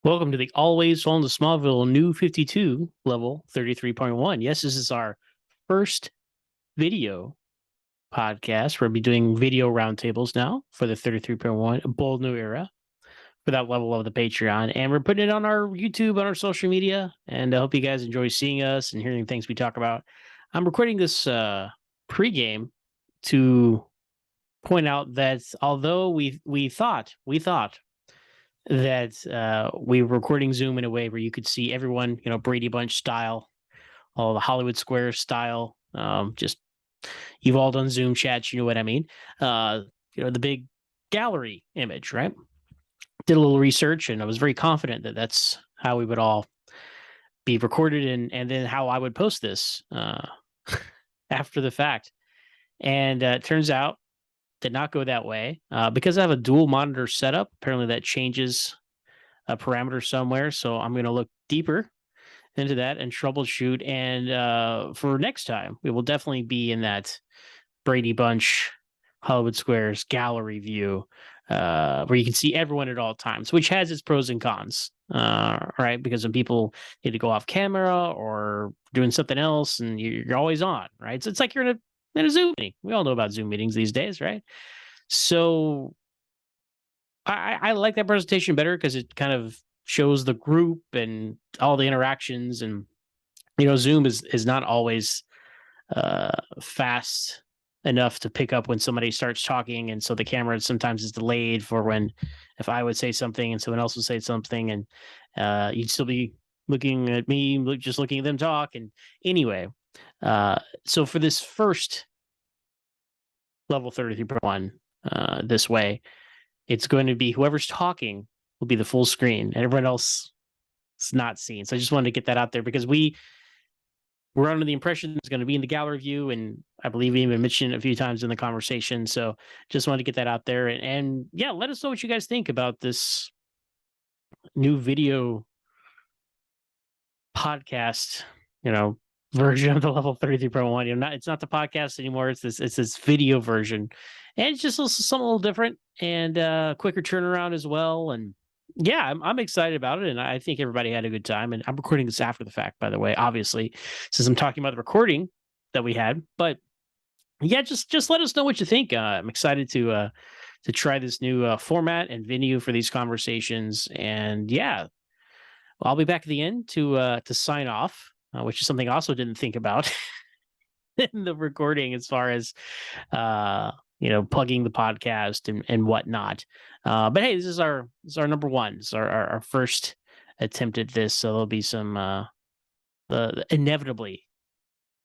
Welcome to the Always on the Smallville New 52 level 33.1. Yes, this is our first video podcast. We'll be doing video roundtables now for the 33.1, a bold new era for that level of the Patreon. And we're putting it on our YouTube, on our social media. And I hope you guys enjoy seeing us and hearing things we talk about. I'm recording this pregame to point out that although we thought that we were recording Zoom in a way where you could see everyone, Brady Bunch style, all the Hollywood Squares style. Just you've all done Zoom chats, you know what I mean? The big gallery image, right? Did a little research, and I was very confident that that's how we would all be recorded, and then how I would post this after the fact. And it turns out did not go that way because I have a dual monitor setup. Apparently that changes a parameter somewhere. So I'm going to look deeper into that and troubleshoot. And for next time, we will definitely be in that Brady Bunch Hollywood Squares gallery view where you can see everyone at all times, which has its pros and cons, right? Because when people need to go off camera or doing something else and you're always on, right? So it's like you're in a Zoom meeting. We all know about Zoom meetings these days, right? So I like that presentation better because it kind of shows the group and all the interactions. And, Zoom is not always fast enough to pick up when somebody starts talking. And so the camera sometimes is delayed for if I would say something and someone else would say something, and you'd still be looking at me, just looking at them talk. And anyway, so for this first level 33.1 this way, it's going to be whoever's talking will be the full screen and everyone else is not seen. So I just wanted to get that out there because we're under the impression it's going to be in the gallery view, and I believe we even mentioned it a few times in the conversation. So just wanted to get that out there, and yeah, let us know what you guys think about this new video podcast, version of the level 33.1. It's not the podcast anymore. It's this video version, and it's just something a little different and quicker turnaround as well. And yeah, I'm excited about it, and I think everybody had a good time. And I'm recording this after the fact, by the way, obviously, since I'm talking about the recording that we had. But yeah, just let us know what you think. I'm excited to try this new format and venue for these conversations. And yeah, I'll be back at the end to sign off, which is something I also didn't think about in the recording as far as plugging the podcast and whatnot. But hey, this is our number one. It's our first attempt at this, so there'll be some inevitably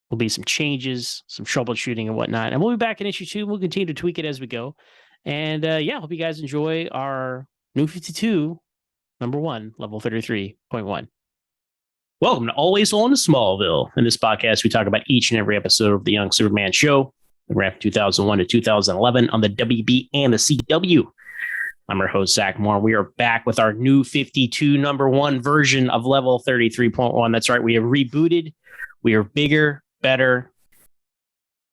will be some changes, some troubleshooting and whatnot. And we'll be back in issue 2. We'll continue to tweak it as we go. And hope you guys enjoy our new 52. Number 1, level 33.1. Welcome to Always on Smallville. In this podcast, we talk about each and every episode of the Young Superman show. We ran from 2001 to 2011 on the WB and the CW. I'm your host, Zach Moore. We are back with our new 52 number 1 version of level 33.1. That's right. We have rebooted. We are bigger, better,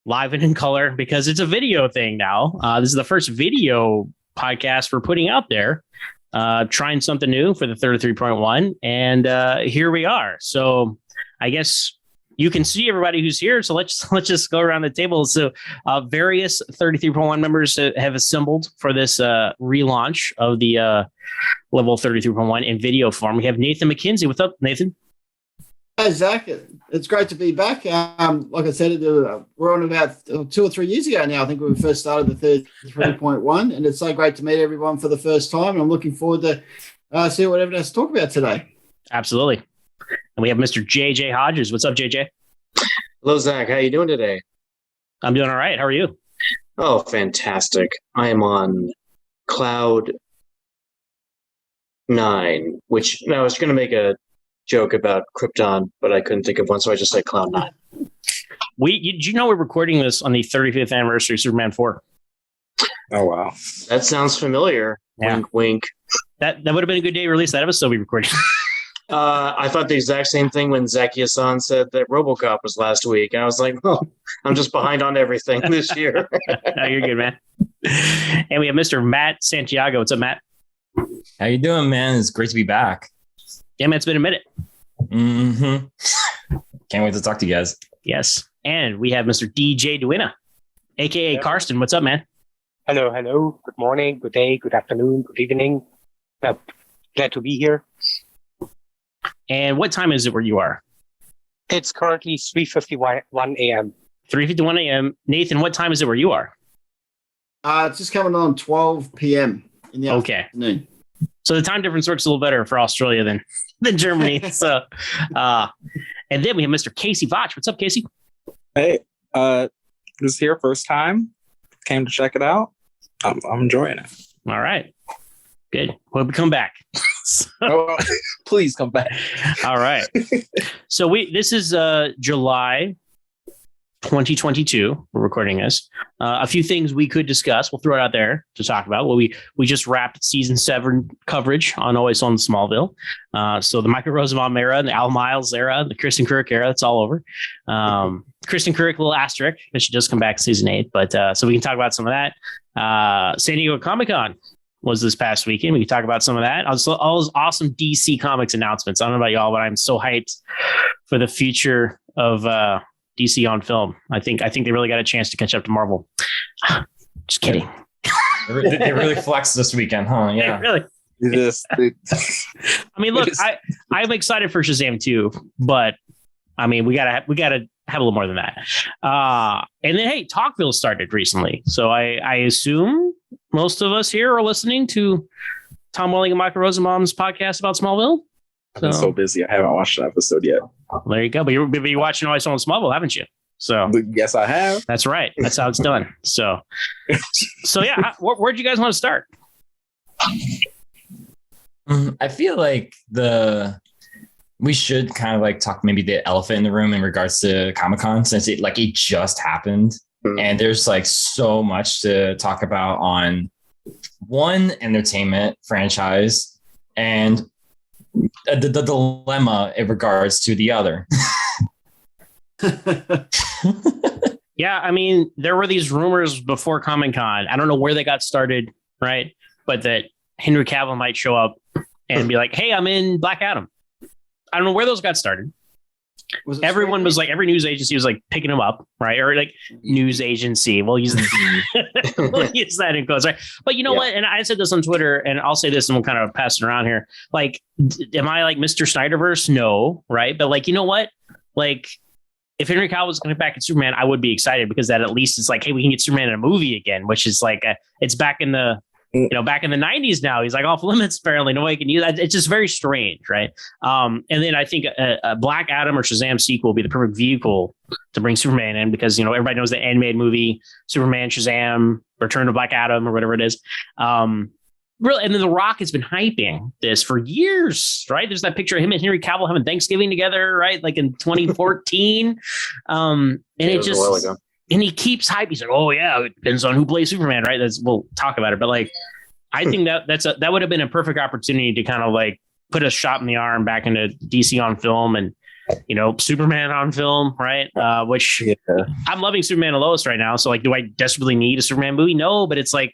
live and in color because it's a video thing now. This is the first video podcast we're putting out there. Trying something new for the 33.1, and here we are. So I guess you can see everybody who's here. So let's just go around the table. So various 33.1 members have assembled for this relaunch of the level 33.1 in video form. We have Nathan MacKenzie. What's up, Nathan? Hey, Zach. It's great to be back. Like I said, we're on about 2 or 3 years ago now. I think when we first started the 33.1, and it's so great to meet everyone for the first time. And I'm looking forward to see what everyone has to talk about today. Absolutely. And we have Mr. JJ Hodges. What's up, JJ? Hello, Zach. How are you doing today? I'm doing all right. How are you? Oh, fantastic. I am on cloud 9, which I was going to make a joke about Krypton, but I couldn't think of one, so I just said Cloud 9. Did you know we're recording this on the 35th anniversary of Superman 4? Oh, wow. That sounds familiar. Yeah. Wink, wink. That would have been a good day to release that episode we recorded. I thought the exact same thing when Zakia-san said that RoboCop was last week, and I was like, oh, I'm just behind on everything this year. No, you're good, man. And we have Mr. Matt Santiago. What's up, Matt? How you doing, man? It's great to be back. Yeah, man, it's been a minute. Mm-hmm. Can't wait to talk to you guys. Yes. And we have Mr. DJ Doena, a.k.a. Karsten. What's up, man? Hello. Good morning, good day, good afternoon, good evening. Glad to be here. And what time is it where you are? It's currently 3:51 a.m. 3:51 a.m. Nathan, what time is it where you are? It's just coming on 12 p.m. in the afternoon. So the time difference works a little better for Australia than Germany. So, and then we have Mr. Kasey Vach. What's up, Kasey? Hey, this is here first time. Came to check it out. I'm enjoying it. All right. Good. We'll come back. Please come back. All right. So this is July 2022. We're recording this. A few things we could discuss. We'll throw it out there to talk about. Well, we just wrapped season 7 coverage on Always on Smallville. So the Michael Rosenbaum era, and the Al Miles era, the Kristen Kirk era, it's all over. Kristen Kirk, a little asterisk, because she does come back season 8. But so we can talk about some of that. San Diego Comic-Con was this past weekend. We can talk about some of that. Also, all those awesome DC Comics announcements. I don't know about y'all, but I'm so hyped for the future of DC on film. I think they really got a chance to catch up to Marvel. Just kidding. They really flexed this weekend, huh? Yeah. Really. I mean, look, I'm excited for Shazam 2, but I mean, we gotta have a little more than that. And then, hey, TalkVille started recently, so I assume most of us here are listening to Tom Welling and Michael Rosenbaum's podcast about Smallville. I've been so busy, I haven't watched that episode yet. Well, there you go. But you're watching Always on Smallville, haven't you? So yes, I have. That's right. That's how it's done. So yeah. Where'd you guys want to start? I feel like we should kind of like talk maybe the elephant in the room in regards to Comic-Con, since it just happened. And there's like so much to talk about on one entertainment franchise and the dilemma in regards to the other. Yeah, I mean, there were these rumors before Comic-Con. I don't know where they got started, right? But that Henry Cavill might show up and be like, "Hey, I'm in Black Adam." I don't know where those got started. Everyone was like, every news agency was like picking them up, right? Or like news agency. We'll use that in quotes, right? But you know what? And I said this on Twitter, and I'll say this, and we'll kind of pass it around here. Like, am I like Mr. Snyderverse? No, right? But like, you know what? Like, if Henry Cavill was coming back in Superman, I would be excited, because that at least is like, hey, we can get Superman in a movie again, which is like, it's back in the. Back in the 90s now, he's like off limits, apparently. Nobody can use that. It's just very strange, right? And then I think a Black Adam or Shazam sequel will be the perfect vehicle to bring Superman in, because, everybody knows the animated movie, Superman, Shazam, Return of Black Adam, or whatever it is. Really, and then The Rock has been hyping this for years, right? There's that picture of him and Henry Cavill having Thanksgiving together, right? Like in 2014. And it just... And he keeps hype. He's like, "Oh yeah, it depends on who plays Superman, right?" We'll talk about it, but like, I think that would have been a perfect opportunity to kind of like put a shot in the arm back into DC on film, and Superman on film, right? Which I'm loving Superman and Lois right now. So like, do I desperately need a Superman movie? No, but it's like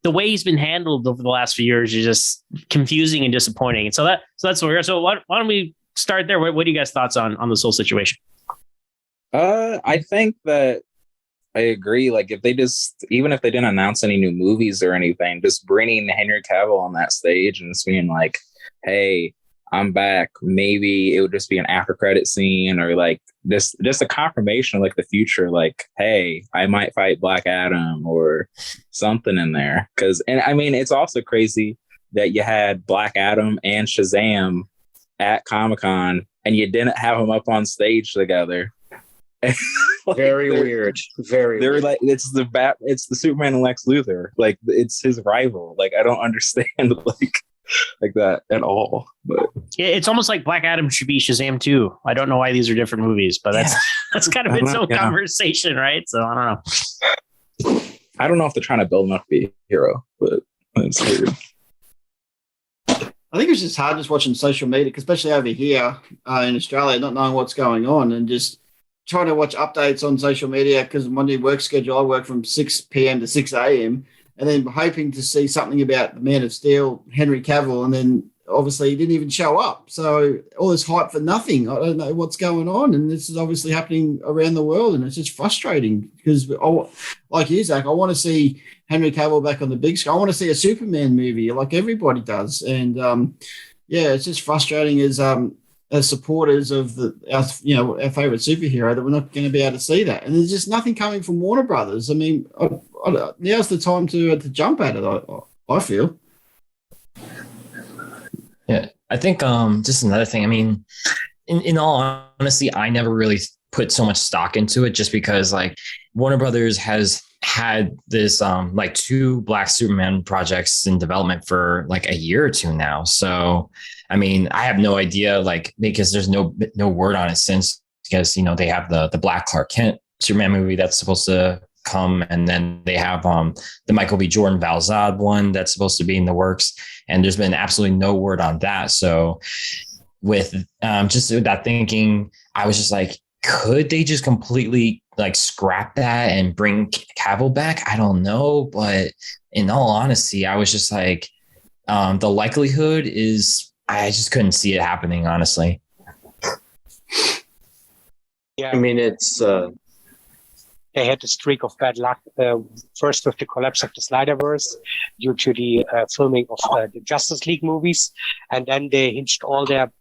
the way he's been handled over the last few years is just confusing and disappointing. And so that's what we're. So why don't we start there? What are you guys' thoughts on this whole situation? I think that I agree. Like, even if they didn't announce any new movies or anything, just bringing Henry Cavill on that stage and just being like, "Hey, I'm back." Maybe it would just be an after credit scene, or like just a confirmation of like the future. Like, "Hey, I might fight Black Adam," or something in there. And I mean, it's also crazy that you had Black Adam and Shazam at Comic-Con, and you didn't have them up on stage together. Like, very weird. They're like, it's the Superman and Lex Luthor. Like, it's his rival. Like, I don't understand like that at all. But it's almost like Black Adam should be Shazam 2. I don't know why these are different movies, but that's kind of its own conversation, right? So I don't know. I don't know if they're trying to build him up to be a hero, but it's weird. I think it's just hard just watching social media, especially over here in Australia, not knowing what's going on, and just trying to watch updates on social media, because my new work schedule, I work from 6 p.m. to 6 a.m. and then hoping to see something about the Man of Steel, Henry Cavill, and then obviously he didn't even show up. So all this hype for nothing. I don't know what's going on, and this is obviously happening around the world, and it's just frustrating because, like you, Zach, I want to see Henry Cavill back on the big screen. I want to see a Superman movie like everybody does, and it's just frustrating as supporters of our favorite superhero that we're not going to be able to see that. And there's just nothing coming from Warner Brothers. I mean, now's the time to jump at it. I feel. Yeah, I think just another thing. I mean, in all honesty, I never really put so much stock into it, just because like Warner Brothers has had this like 2 Black Superman projects in development for like a year or 2 now. So I mean, I have no idea, like, because there's no word on it since, because they have the Black Clark Kent Superman movie that's supposed to come, and then they have the Michael B. Jordan Val Zod one that's supposed to be in the works, and there's been absolutely no word on that. So with just that thinking, I was just like, could they just completely like scrap that and bring Cavill back? I don't know, but in all honesty, I was just like, the likelihood is, I just couldn't see it happening, honestly. Yeah, I mean, it's they had a streak of bad luck. First with the collapse of the Snyderverse due to the filming of the Justice League movies, and then they hinged all their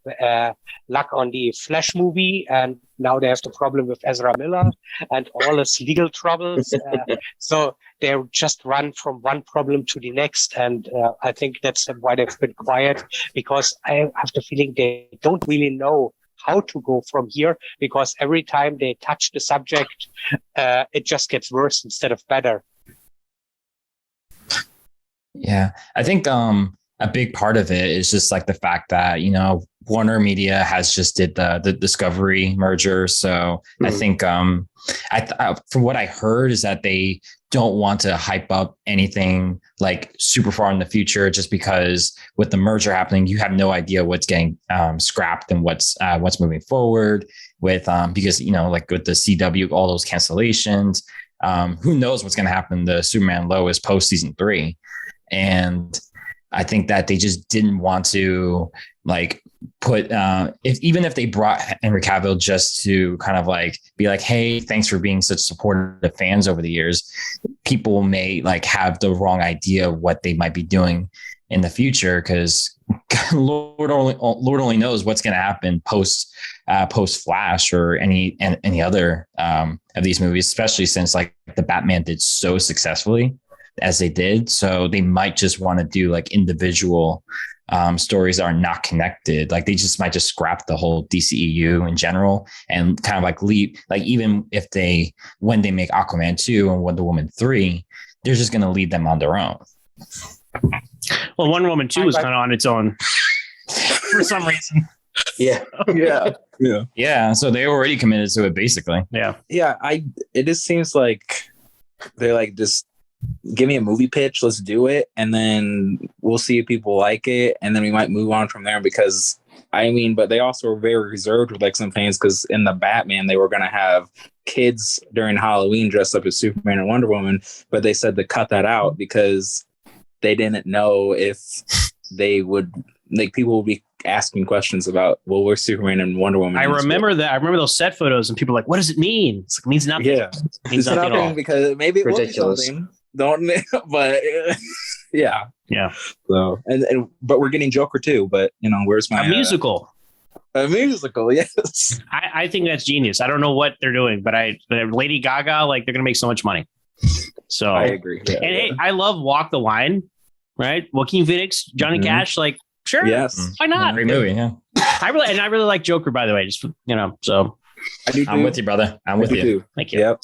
luck on the Flash movie, and now they have the problem with Ezra Miller and all his legal troubles. So they just run from one problem to the next, and I think that's why they've been quiet, because I have the feeling they don't really know how to go from here, because every time they touch the subject, it just gets worse instead of better. Yeah, I think a big part of it is just like the fact that, Warner Media has just did the Discovery merger. So I think from what I heard is that they don't want to hype up anything like super far in the future, just because with the merger happening, you have no idea what's getting scrapped and what's moving forward with because like with the CW, all those cancellations, who knows what's going to happen to Superman Lois post season 3. And I think that they just didn't want to like put even if they brought Henry Cavill just to kind of like be like, hey, thanks for being such supportive fans over the years, people may like have the wrong idea of what they might be doing in the future, because Lord only knows what's going to happen post Flash or any other of these movies, especially since like the Batman did so successfully as they did. So they might just want to do like individual stories that are not connected. Like they just might just scrap the whole DCEU in general and kind of like leave, like even if when they make Aquaman 2 and Wonder Woman 3, they're just going to leave them on their own. Well, Wonder Woman 2 was kind of on its own for some reason. Yeah. Yeah. So they already committed to it basically. Yeah. It just seems like they're like, just give me a movie pitch, let's do it, and then we'll see if people like it, and then we might move on from there. Because but they also were very reserved with like some things, because in the Batman they were going to have kids during Halloween dressed up as Superman and Wonder Woman, but they said to cut that out because they didn't know if they would, like, people would be asking questions about, well, where's Superman and Wonder Woman? I remember that. I remember those set photos, and people were like, what does it mean? It's like, it means nothing. Yeah. It means nothing at all. Because maybe it Ridiculous. will be something. Don't, but yeah. So but we're getting Joker too. But where's my a musical? A musical, yes. I think that's genius. I don't know what they're doing, but Lady Gaga, like, they're gonna make so much money. So I agree. Yeah, Hey, I love Walk the Line, right? Joaquin Phoenix, Johnny Cash, like, sure, yes, why not? Great movie, yeah. I really like Joker, by the way. Just so I do. I'm with you, brother. I'm with you. Too. Thank you. Yep.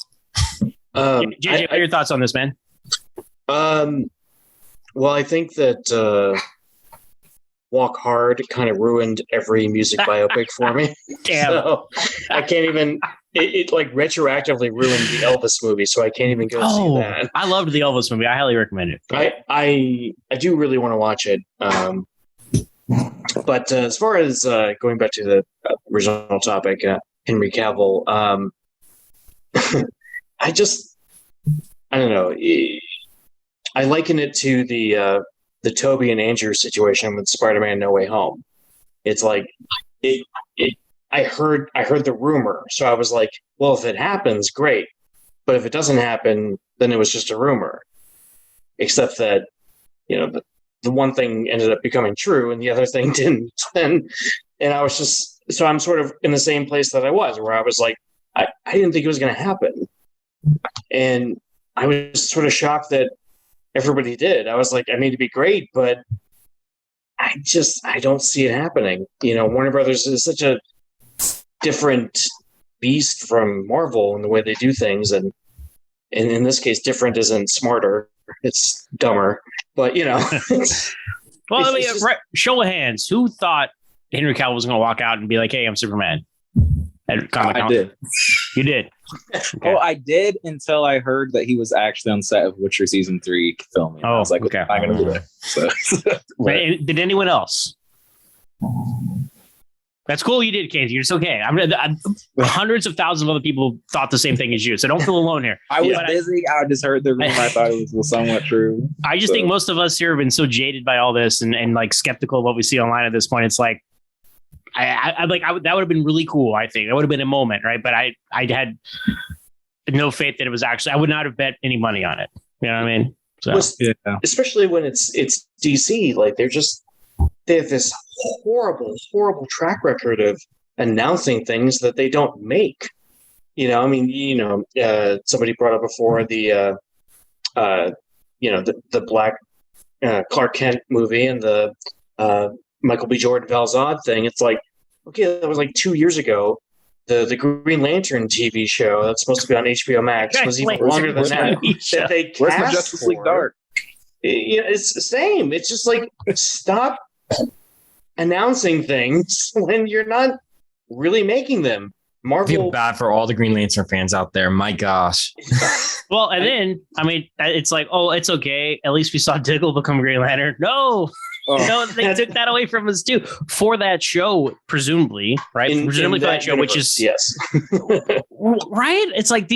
JJ, what are your thoughts on this, man? Well, I think that Walk Hard kind of ruined every music biopic for me. Damn. So I can't even. It like retroactively ruined the Elvis movie, so I can't even go see that. I loved the Elvis movie. I highly recommend it. I do really want to watch it. But as far as going back to the original topic, Henry Cavill, I don't know. I liken it to the the Toby and Andrew situation with Spider-Man No Way Home. It's like I heard the rumor, so I was like, well, if it happens, great. But if it doesn't happen, then it was just a rumor. Except that, the one thing ended up becoming true and the other thing didn't. And I was just, so I'm sort of in the same place that I was, where I was like, I didn't think it was going to happen. And I was sort of shocked that everybody did. I was like, I mean, it'd be great, but I don't see it happening. Warner Brothers is such a different beast from Marvel in the way they do things. And in this case, different isn't smarter. It's dumber. But, show of hands. Who thought Henry Cavill was going to walk out and be like, hey, I'm Superman? I did. You did? Okay. Oh, I did until I heard that he was actually on set of Witcher Season 3 filming. I was like, okay, I'm going to do that. So. Did anyone else? That's cool. You did, Kasey. It's okay. I'm hundreds of thousands of other people thought the same thing as you, so don't feel alone here. I was busy. I just heard the rumor. I thought it was somewhat true. I just think most of us here have been so jaded by all this and like skeptical of what we see online at this point. It's like, that would have been really cool. I think that would have been a moment, right? But I had no faith that it was actually. I would not have bet any money on it. You know what I mean? So, especially when it's DC, like they have this horrible track record of announcing things that they don't make. Somebody brought up before the Black Clark Kent movie and the Michael B. Jordan Val Zod thing. It's like, okay, that was like 2 years ago. The Green Lantern TV show that's supposed to be on HBO Max was even longer than that. Where's my Justice League Dark? It's the same. It's just like, stop announcing things when you're not really making them. Marvel. I feel bad for all the Green Lantern fans out there. My gosh. Well, and then, it's like, oh, it's okay. At least we saw Diggle become Green Lantern. No, they took that away from us too for that show, presumably, right? Presumably for that show, universe, which is yes, right. It's like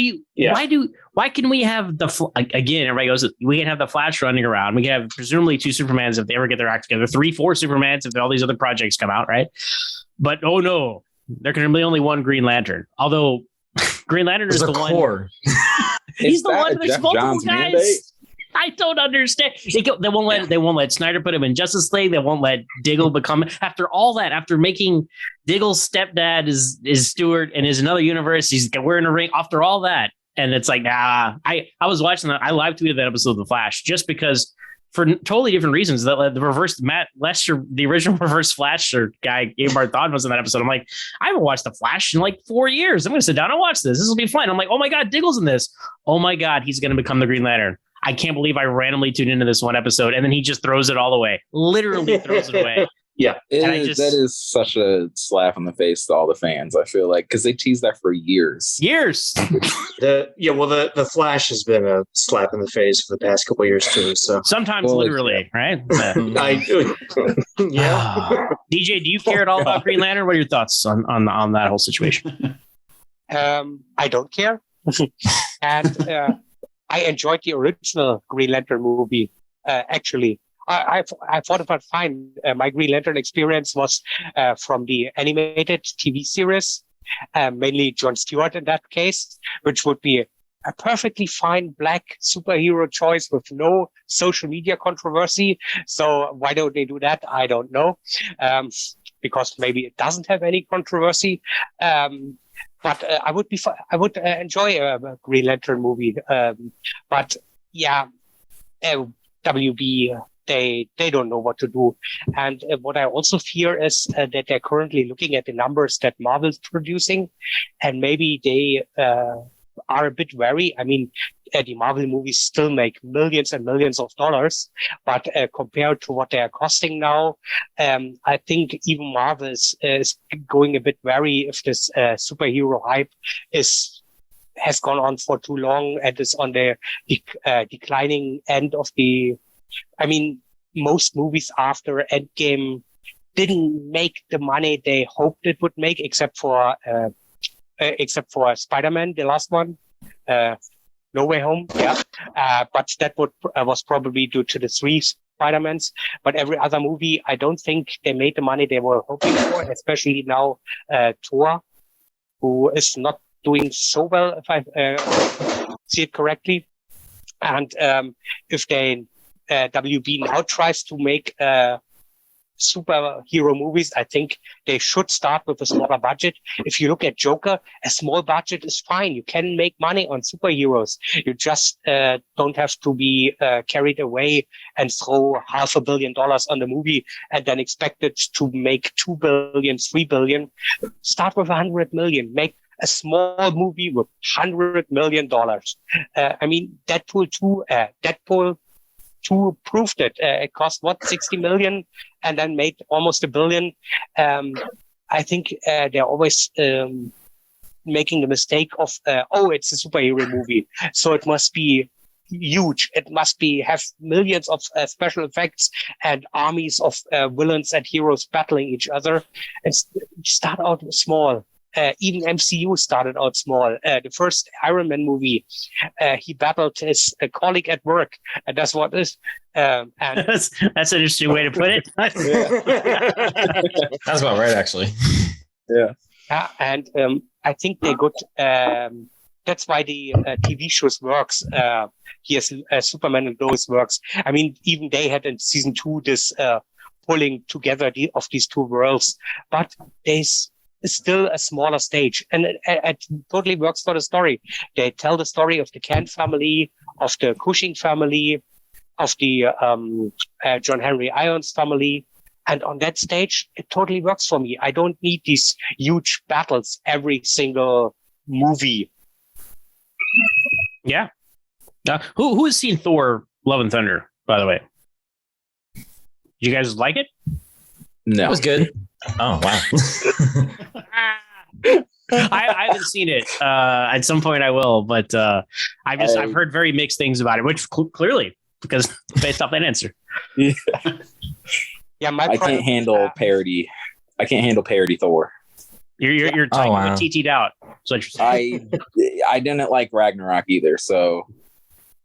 why can we have again? Everybody goes, we can have the Flash running around. We can have presumably 2 Supermans if they ever get their act together. 3, 4 Supermans if all these other projects come out, right? But oh no, there can be only one Green Lantern. Although Green Lantern is the one. He's the one that's multiple guys. Mandate? I don't understand. They won't let Snyder put him in Justice League. They won't let Diggle become after all that. After making Diggle's stepdad is Stewart and is another universe. He's wearing a ring. After all that, and it's like, I was watching that. I live tweeted that episode of The Flash just because for totally different reasons. That the reverse Matt Lester, the original Reverse Flash guy, Gabe Barthon was in that episode. I'm like, I haven't watched The Flash in like 4 years. I'm going to sit down and watch this. This will be fun. I'm like, oh my God, Diggle's in this. Oh my God, he's going to become the Green Lantern. I can't believe I randomly tuned into this one episode and then he just throws it all away. Literally throws it away. Yeah. That is such a slap in the face to all the fans, I feel like, because they teased that for years. The Flash has been a slap in the face for the past couple of years too. So sometimes literally, right? I do. Yeah. DJ, do you care at all about Green Lantern? What are your thoughts on that whole situation? I don't care. And I enjoyed the original Green Lantern movie, actually. I thought it was fine. My Green Lantern experience was from the animated TV series, mainly Jon Stewart in that case, which would be a perfectly fine black superhero choice with no social media controversy. So why don't they do that? I don't know. Because maybe it doesn't have any controversy. But I would enjoy a Green Lantern movie. But yeah, WB, they don't know what to do. And what I also fear is that they're currently looking at the numbers that Marvel's producing, and maybe they are a bit wary. I mean, the Marvel movies still make millions and millions of dollars, but compared to what they are costing now, I think even Marvel is going a bit wary if this superhero hype has gone on for too long and is on the declining end of the. I mean, most movies after Endgame didn't make the money they hoped it would make, except for Spider-Man, the last one. No Way Home, yeah. But that was probably due to the 3 Spider-Mans, but every other movie, I don't think they made the money they were hoping for, especially now Thor, who is not doing so well, if I see it correctly. And if they WB now tries to make superhero movies, I think they should start with a smaller budget. If you look at Joker, a small budget is fine. You can make money on superheroes. You just don't have to be carried away and throw $500 million on the movie and then expect it to make 2 billion, 3 billion. Start with 100 million. Make a small movie with $100 million. I mean, Deadpool 2 proved it. It cost 60 million and then made almost $1 billion. I think they're always making the mistake of it's a superhero movie, so it must be huge. It must have millions of special effects and armies of villains and heroes battling each other. And start out small. Even MCU started out small. The first Iron Man movie, he battled his colleague at work, and that's what it is. And that's an interesting way to put it. That's about right, actually. Yeah. And I think they got. That's why the TV shows works. Here's Superman and Lois works. I mean, even they had in season 2 this pulling together of these two worlds, but there's still a smaller stage, and it totally works for the story. They tell the story of the Kent family, of the Cushing family, of the John Henry Irons family, and on that stage, it totally works for me. I don't need these huge battles every single movie. Yeah. Who has seen Thor: Love and Thunder, by the way? Did you guys like it? No. It was good. Oh, wow. I haven't seen it. At some point I will, but I've heard very mixed things about it, which clearly, because based off that answer. Yeah, I can't handle parody. I can't handle parody Thor. You're talking with TT'd out. So I didn't like Ragnarok either, so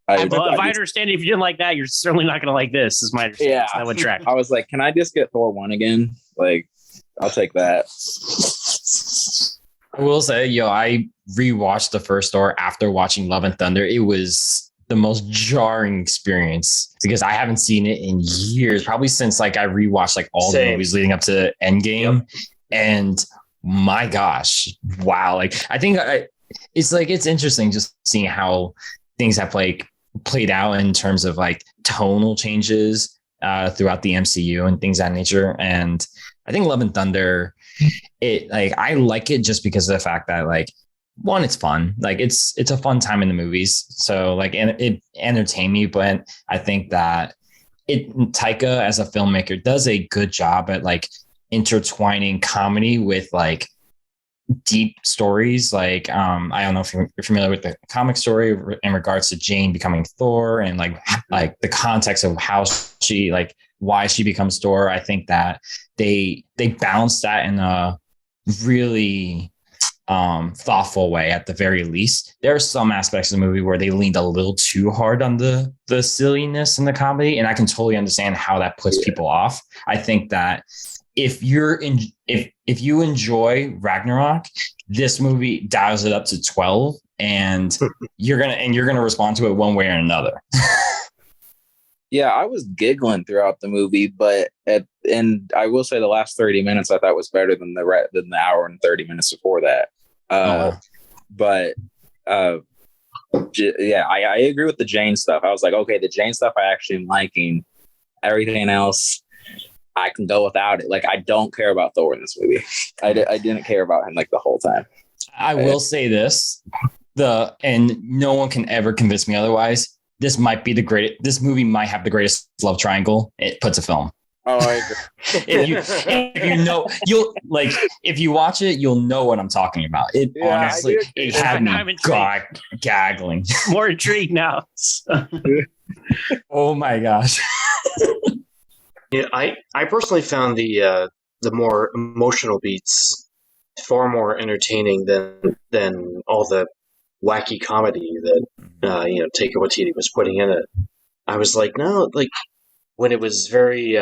if I understand it, if you didn't like that, you're certainly not going to like this. Is my understanding. Yeah, So that would track. I was like, can I just get Thor 1 again? Like, I'll take that. I will say, I rewatched the first Thor after watching Love and Thunder. It was the most jarring experience because I haven't seen it in years, probably since I rewatched all the movies leading up to Endgame. Yep. And my gosh, wow. I think it's interesting just seeing how things have played out in terms of tonal changes throughout the MCU and things of that nature. And I think Love and Thunder, I like it just because of the fact that one, it's fun. It's a fun time in the movies. So and it entertained me, but I think that Taika as a filmmaker does a good job at intertwining comedy with deep stories. I don't know if you're familiar with the comic story in regards to Jane becoming Thor and the context of how she why she becomes Thor. I think that they balance that in a really thoughtful way. At the very least, there are some aspects of the movie where they leaned a little too hard on the silliness and the comedy, and I can totally understand how that puts people off. I think that if you enjoy Ragnarok, this movie dials it up to 12, and you're gonna respond to it one way or another. Yeah, I was giggling throughout the movie, and I will say the last 30 minutes I thought was better than the hour and 30 minutes before that. But I agree with the Jane stuff. I was like, okay, the Jane stuff I actually am liking. Everything else, I can go without it. I don't care about Thor in this movie. I didn't care about him the whole time. I will say this, and no one can ever convince me otherwise. This might be this movie might have the greatest love triangle it puts a film. Oh, I agree. if you watch it, you'll know what I'm talking about. Honestly, it had me gaggling. More intrigued now. Oh my gosh. Yeah, I personally found the more emotional beats far more entertaining than all the wacky comedy that Taika Waititi was putting in it. I was like, no, when it was very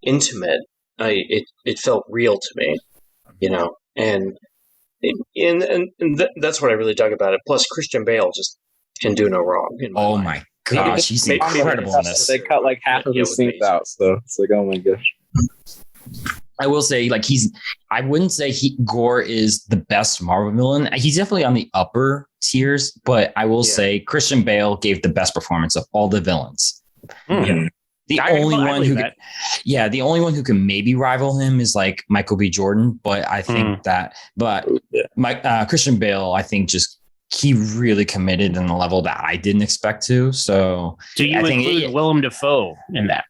intimate, it felt real to me, and that's what I really dug about it. Plus, Christian Bale just can do no wrong. Oh my gosh, he's incredible in this. They cut like half of his scenes out, so it's like, oh my gosh. I will say, like, I wouldn't say Gore is the best Marvel villain. He's definitely on the upper tiers, but I will say Christian Bale gave the best performance of all the villains. Mm-hmm. The only one who can maybe rival him is like Michael B. Jordan, but I think Christian Bale, I think he really committed in the level that I didn't expect to. So do you include Willem Dafoe in that?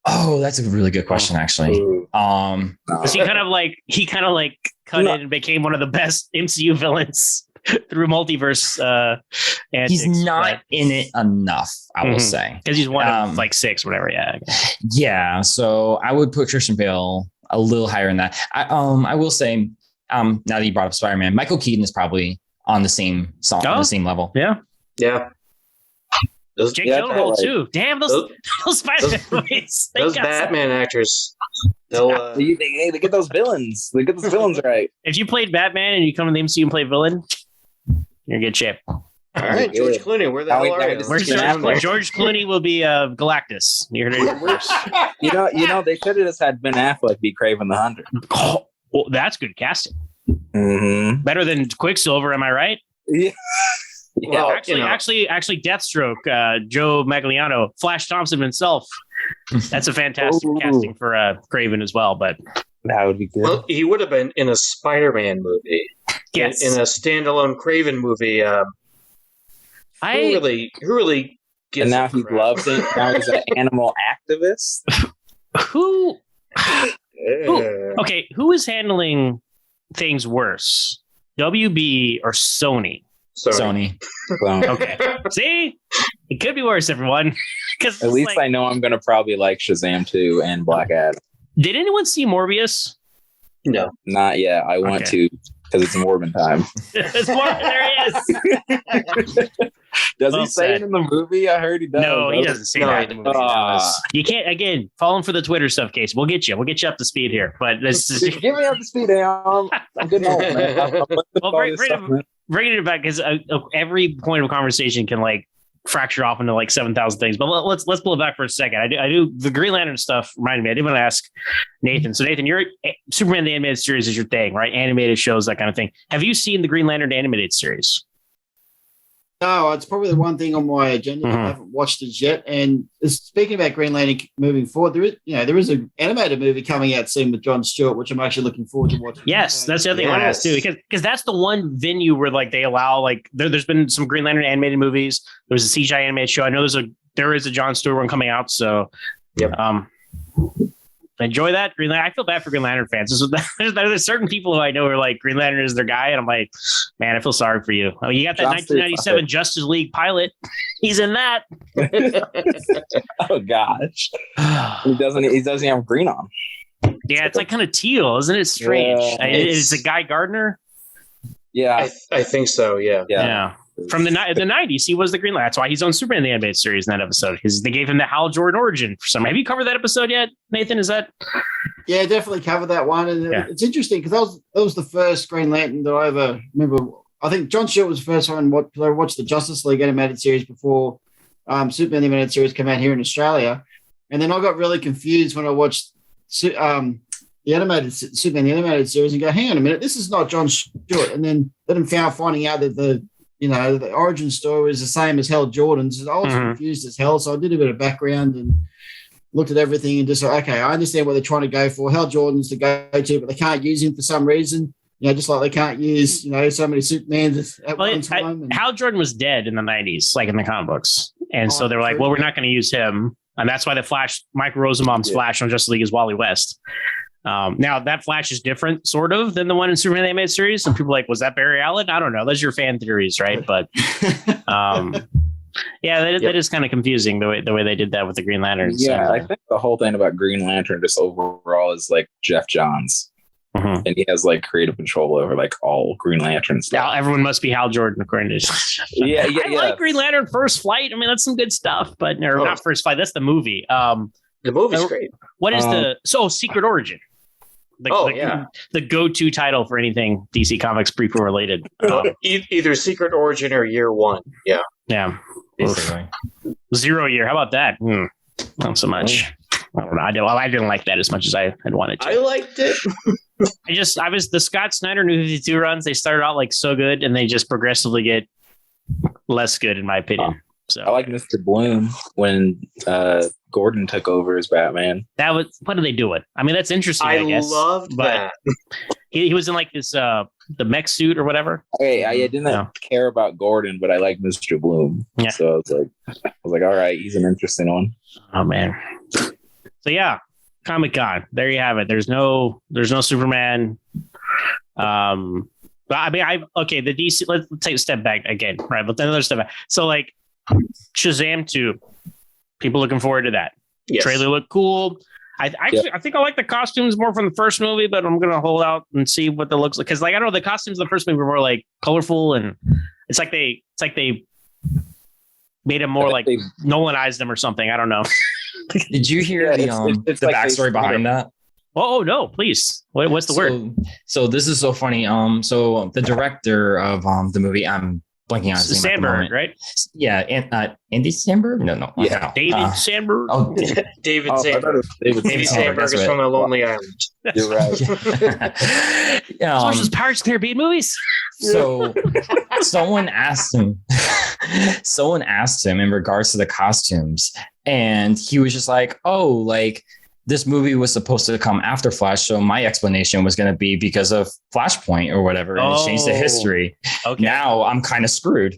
Oh, that's a really good question, actually. Was he kind of like cut in and became one of the best MCU villains through multiverse antics? He's not in it enough, I will say, because he's one of like 6, whatever. Yeah. So I would put Christian Bale a little higher in that. I will say, now that you brought up Spider-Man, Michael Keaton is probably on the same level. Yeah. Jake Gyllenhaal too. Damn, those Spider-Man movies. Those Batman actors. They get those villains. They get those villains right. If you played Batman and you come in the MCU and play villain, you're in good shape. All right, George Clooney, where the hell are you? Where's George Clooney will be Galactus. You heard it first. You know, they should have just had Ben Affleck be Kraven the Hunter. Oh, well, that's good casting. Mm-hmm. Better than Quicksilver, am I right? Yeah. Well, actually, Deathstroke, Joe Magliano, Flash Thompson himself. That's a fantastic casting for Kraven as well. But that would be good. Well, he would have been in a Spider-Man movie. Yes, in a standalone Kraven movie. Who really gives? And now he loves it. Now he's an animal activist. Who? Okay, who is handling things worse, WB or Sony? Sony. Okay. See, it could be worse, everyone. At least I know I'm going to probably like Shazam 2 and Black Adam. Did anyone see Morbius? No, not yet. I want to because it's Morbin time. It's Morbin. There he is. Does he say it in the movie? I heard he does. No, he doesn't say that in the movie. You can't, again, fall in for the Twitter stuff, Kasey. We'll get you up to speed here. But this is give me up to speed, I'm getting old, man. Bringing it back, because every point of conversation can like fracture off into like 7,000 things. But let's pull it back for a second. I do the Green Lantern stuff reminded me. I did want to ask Nathan. So Nathan, you're Superman the animated series is your thing, right? Animated shows, that kind of thing. Have you seen the Green Lantern animated series? No, it's probably the one thing on my agenda. I haven't watched it yet. And speaking about Green Lantern moving forward, there is an animated movie coming out soon with Jon Stewart, which I'm actually looking forward to watching. Yes, that's the other thing I want to ask too, because that's the one venue where like they allow like there's been some Green Lantern animated movies. There was a CGI animated show. I know there is a Jon Stewart one coming out. So, enjoy that Green Lantern. I feel bad for Green Lantern fans. There's certain people who I know are like Green Lantern is their guy, and I'm like, man, I feel sorry for you. I mean, you got that 1997 Justice League pilot. He's in that. Oh gosh, he doesn't have green on. Yeah, it's like kind of teal, isn't it? Strange. Yeah, it's a Guy Gardner. Yeah, I think so. Yeah. From the 90s, he was the Green Lantern. That's why he's on Superman the animated series in that episode, because they gave him the Hal Jordan origin for some. Have you covered that episode yet, Nathan? Is that? Yeah, definitely covered that one, and it's interesting because that was the first Green Lantern that I ever remember. I think Jon Stewart was the first one. I watched the Justice League animated series before Superman the animated series came out here in Australia, and then I got really confused when I watched the animated Superman the animated series and go, hang on a minute, this is not Jon Stewart, and then finding out that the origin story is the same as Hal Jordan's. I was confused as hell, so I did a bit of background and looked at everything and just like, okay, I understand what they're trying to go for. Hal Jordan's the go-to, but they can't use him for some reason. Just like they can't use, so many Supermans at one time. Hal Jordan was dead in the 90s, like in the comic books. And so they're like, well, we're not going to use him. And that's why the Flash, Mike Rosenbaum's Flash on Justice League is Wally West. Now that Flash is different sort of than the one in Superman the animated series. Some people are like, was that Barry Allen? I don't know. Those are your fan theories, right? But that is kind of confusing the way they did that with the Green Lanterns. Yeah, I think the whole thing about Green Lantern just overall is like Jeff Johns. Mhm. and he has like creative control over like all Green Lantern stuff. Now everyone must be Hal Jordan, according to Yeah, I like Green Lantern First Flight. I mean, that's some good stuff, but not First Flight. That's the movie. The movie's great. What is Secret Origin? The go-to title for anything DC Comics prequel related. Either Secret Origin or Year One. Yeah. Yeah. Basically. 0 year. How about that? Not so much. I don't know. I didn't like that as much as I had wanted to. I liked it. I was the Scott Snyder New 52 runs. They started out like so good, and they just progressively get less good, in my opinion. So I like Mr. Bloom when Gordon took over as Batman. that was what are they doing? I mean, that's interesting. I guess. Loved that. He was in like this the mech suit or whatever. Okay, I didn't care about Gordon, but I like Mr. Bloom. Yeah. So I was like, all right, he's an interesting one. Oh man. So yeah, Comic-Con. There you have it. There's no Superman. I mean, the DC. Let's take a step back again, right? But another step back. So like Shazam 2. People looking forward to that. Yes. Trailer looked cool. I think I like the costumes more from the first movie, but I'm gonna hold out and see what that looks like, because like I don't know, the costumes in the first movie were more like colorful, and it's like they made them more like they Nolanized them or something. I don't know. Did you hear the it's like backstory behind that? Oh no, please. What's the word? So this is so funny. So the director of the movie, I'm blanking on his name Sandberg, right? Yeah, Andy Sandberg? No. Yeah. No. David Sandberg. Oh, David Sandberg. David Sandberg is from The Lonely Island. You're right. Watch those Pirates of the Caribbean movies. So someone asked him in regards to the costumes, and he was just like, oh, like this movie was supposed to come after Flash, so my explanation was going to be because of Flashpoint or whatever, and it changed the history. Okay. Now I'm kind of screwed.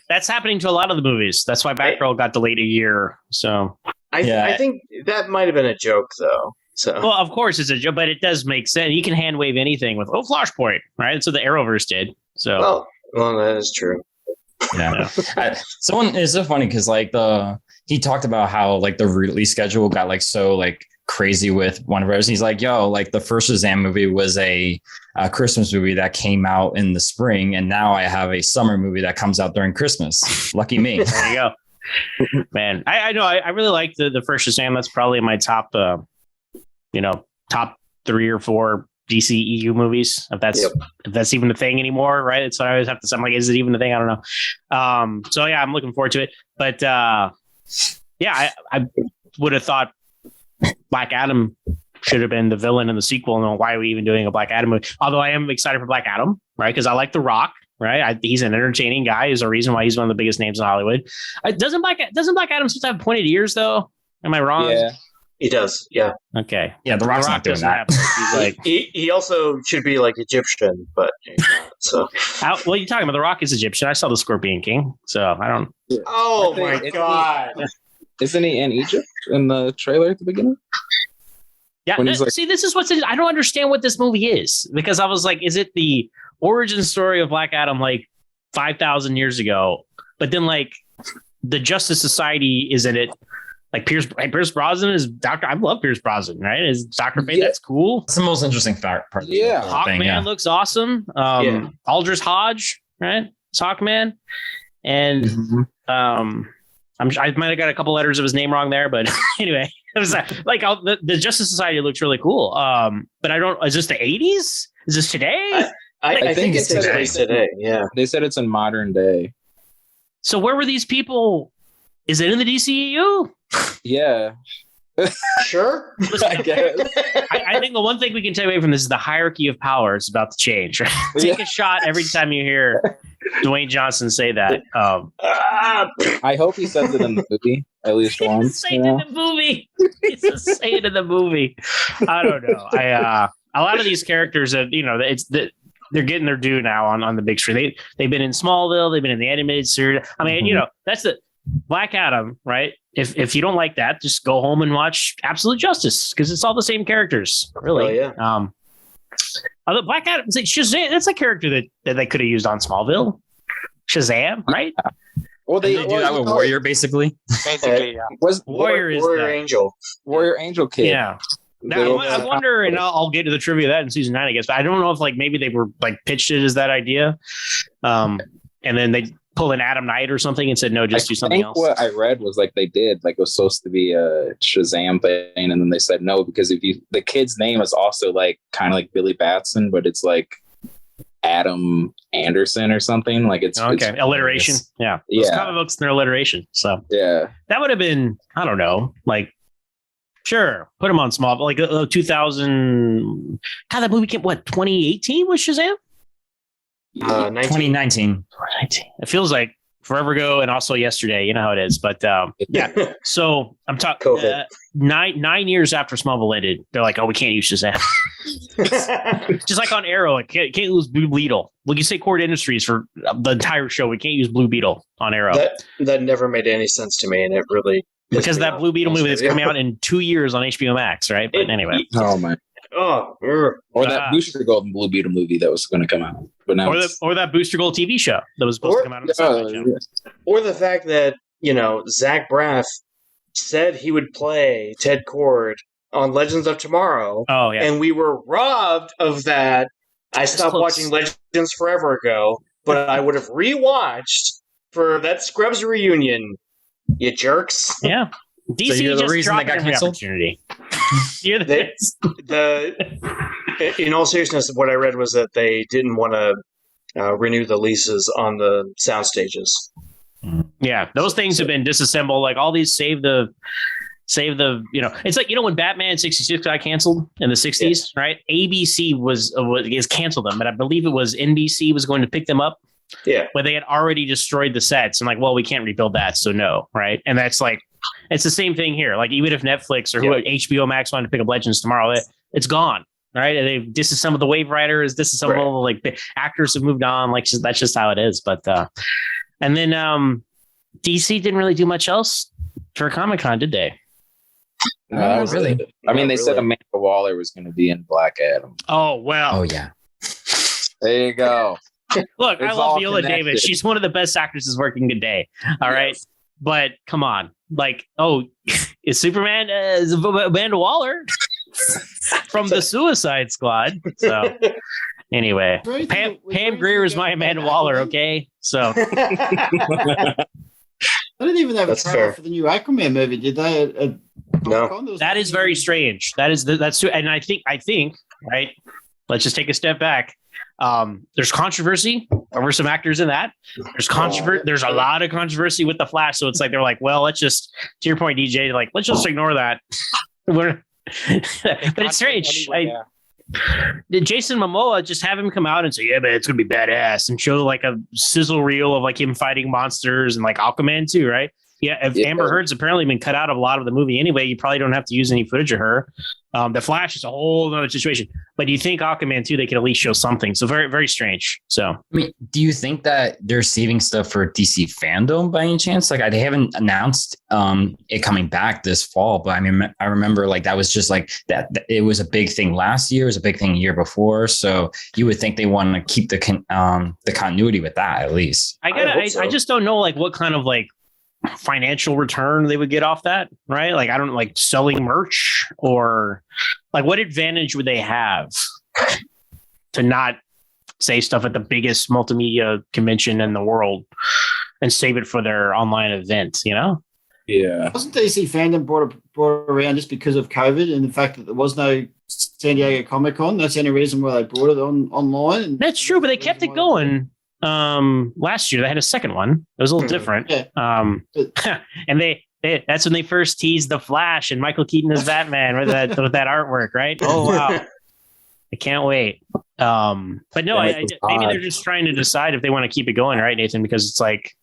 That's happening to a lot of the movies. That's why Batgirl got delayed a year. So I think that might have been a joke, though. So well, of course it's a joke, but it does make sense. You can hand wave anything with Flashpoint, right? So the Arrowverse did. So well, that is true. Yeah. Someone is so funny because like he talked about how like the release schedule got like so like crazy with Warner Bros. He's like, yo, like the first Shazam movie was a Christmas movie that came out in the spring, and now I have a summer movie that comes out during Christmas. Lucky me. There you go. Man, I know I really like the first Shazam. That's probably my top top 3 or 4 DCEU movies, if that's even a thing anymore, right? So I always have to say, I'm like, is it even a thing? I don't know. So yeah, I'm looking forward to it. But I would have thought Black Adam should have been the villain in the sequel. And why are we even doing a Black Adam movie? Although I am excited for Black Adam, right? Because I like The Rock, right? He's an entertaining guy. There's a reason why he's one of the biggest names in Hollywood. Doesn't Black Adam supposed to have pointed ears though? Am I wrong? Yeah. He does, yeah. Okay. Yeah, The Rock's not doing that. He's like, he also should be like Egyptian, but he's not, so. What are you talking about? The Rock is Egyptian. I saw the Scorpion King, so I don't. Oh my god! Isn't he in Egypt in the trailer at the beginning? Yeah. See, this is I don't understand what this movie is, because I was like, is it the origin story of Black Adam like 5,000 years ago? But then like the Justice Society is in it. Like Pierce Brosnan is Doctor. I love Pierce Brosnan, right? Is Dr. Fate? That's cool. That's the most interesting part. Yeah. Hawkman looks awesome. Aldous Hodge, right? It's Hawkman. And I might have got a couple letters of his name wrong there, but anyway, it was like the Justice Society looks really cool. But I don't. Is this the 80s? Is this today? I think it's today. Yeah, they said it's in modern day. So where were these people? Is it in the DCEU? Yeah. Sure. I guess. I think the one thing we can take away from this is the hierarchy of power is about to change. Right? Take a shot every time you hear Dwayne Johnson say that. I hope he says it in the movie at least once. Say it in the movie. He's just say it in the movie. I don't know. A lot of these characters have, they're getting their due now on the big screen. They've been in Smallville. They've been in the animated series. I mean, that's the Black Adam, right? If you don't like that, just go home and watch Absolute Justice, because it's all the same characters, really. Oh, yeah. Although Black Adam, Shazam, that's a character that they could have used on Smallville. Shazam, right? Well, they do that with Warrior, basically. Basically, yeah. Warrior is Warrior Angel. Warrior Angel kid. Yeah. Now, I wonder, and I'll get to the trivia of that in season 9, I guess. But I don't know if like maybe they were like pitched it as that idea, and then they pulled in Adam Knight or something and said no, just do something else. What I read was like they did like it was supposed to be a Shazam thing, and then they said no because the kid's name is also like kind of like Billy Batson, but it's like Adam Anderson or something. Like it's alliteration. Yeah, those comic books and their alliteration. So yeah, that would have been I don't know like. Sure, put him on Smallville. Like 2000. God, that movie came, 2018 was Shazam? 2019. It feels like forever ago and also yesterday. You know how it is. But yeah, so I'm talking 9 years after Smallville ended, they're like, oh, we can't use Shazam. Just like on Arrow, like, can't use Blue Beetle. Well, you say Cord Industries for the entire show. We can't use Blue Beetle on Arrow. That never made any sense to me, and it really... Because that Blue Beetle movie that's coming out in 2 years on HBO Max, right? But anyway. Oh, man. Or that Booster Gold and Blue Beetle movie that was going to come out. But now or that Booster Gold TV show that was supposed to come out on the Sunday show. Or the fact that, Zach Braff said he would play Ted Kord on Legends of Tomorrow. Oh, yeah. And we were robbed of that. I stopped watching Legends forever ago, but I would have rewatched for that Scrubs reunion. You jerks. Yeah. DC so you're the reason they got canceled? Opportunity. In all seriousness, what I read was that they didn't want to renew the leases on the sound stages. Yeah, those things have been disassembled. Like all these save the it's like when Batman 66 got canceled in the 60s, right? ABC is canceled them, but I believe it was NBC was going to pick them up. Yeah, but they had already destroyed the sets and like, well, we can't rebuild that, so no, right? And that's like, it's the same thing here. Like even if Netflix or HBO Max wanted to pick up Legends tomorrow, it's gone, right? And they've disassembled the Wave Riders, disassembled like the actors have moved on. Like that's just how it is. But and then DC didn't really do much else for Comic-Con, did they? No, really. I mean, they said Amanda Waller was going to be in Black Adam. Oh well. Oh yeah. There you go. Look, I love Viola Davis. She's one of the best actresses working today. All right. But come on. Like, is Superman is Amanda Waller from the Suicide Squad? So anyway, Pam Grier is my Amanda Waller, okay? So I didn't even have a trailer for the new Aquaman movie, did they? No. That is very strange. That's true. And I think, right? Let's just take a step back. There's controversy over some actors in that. There's a lot of controversy with the Flash. So it's like they're like, well, let's just, to your point, DJ, like let's just ignore that. But it's strange. Did Jason Momoa just have him come out and say, yeah, man, it's gonna be badass, and show like a sizzle reel of like him fighting monsters and like Aquaman too, right? Yeah, if Amber Heard's apparently been cut out of a lot of the movie anyway, you probably don't have to use any footage of her. The Flash is a whole other situation. But you think Aquaman 2, they could at least show something. So very, very strange. So I mean, do you think that they're saving stuff for DC fandom by any chance? Like they haven't announced it coming back this fall, but I mean, I remember like that was just like that. It was a big thing last year. It was a big thing the year before. So you would think they want to keep the continuity with that at least. I just don't know like what kind of like financial return they would get off that, right? Like I don't like selling merch or like what advantage would they have to not say stuff at the biggest multimedia convention in the world and save it for their online event, Yeah. Wasn't DC fandom brought around just because of COVID and the fact that there was no San Diego Comic-Con? That's the only reason why they brought it online. That's true, but they kept it going. Last year they had a second one. It was a little different. Yeah. And they that's when they first teased the Flash and Michael Keaton as Batman with that artwork, right? Oh wow. I can't wait. But no, maybe they're just trying to decide if they want to keep it going, right, Nathan? Because it's like,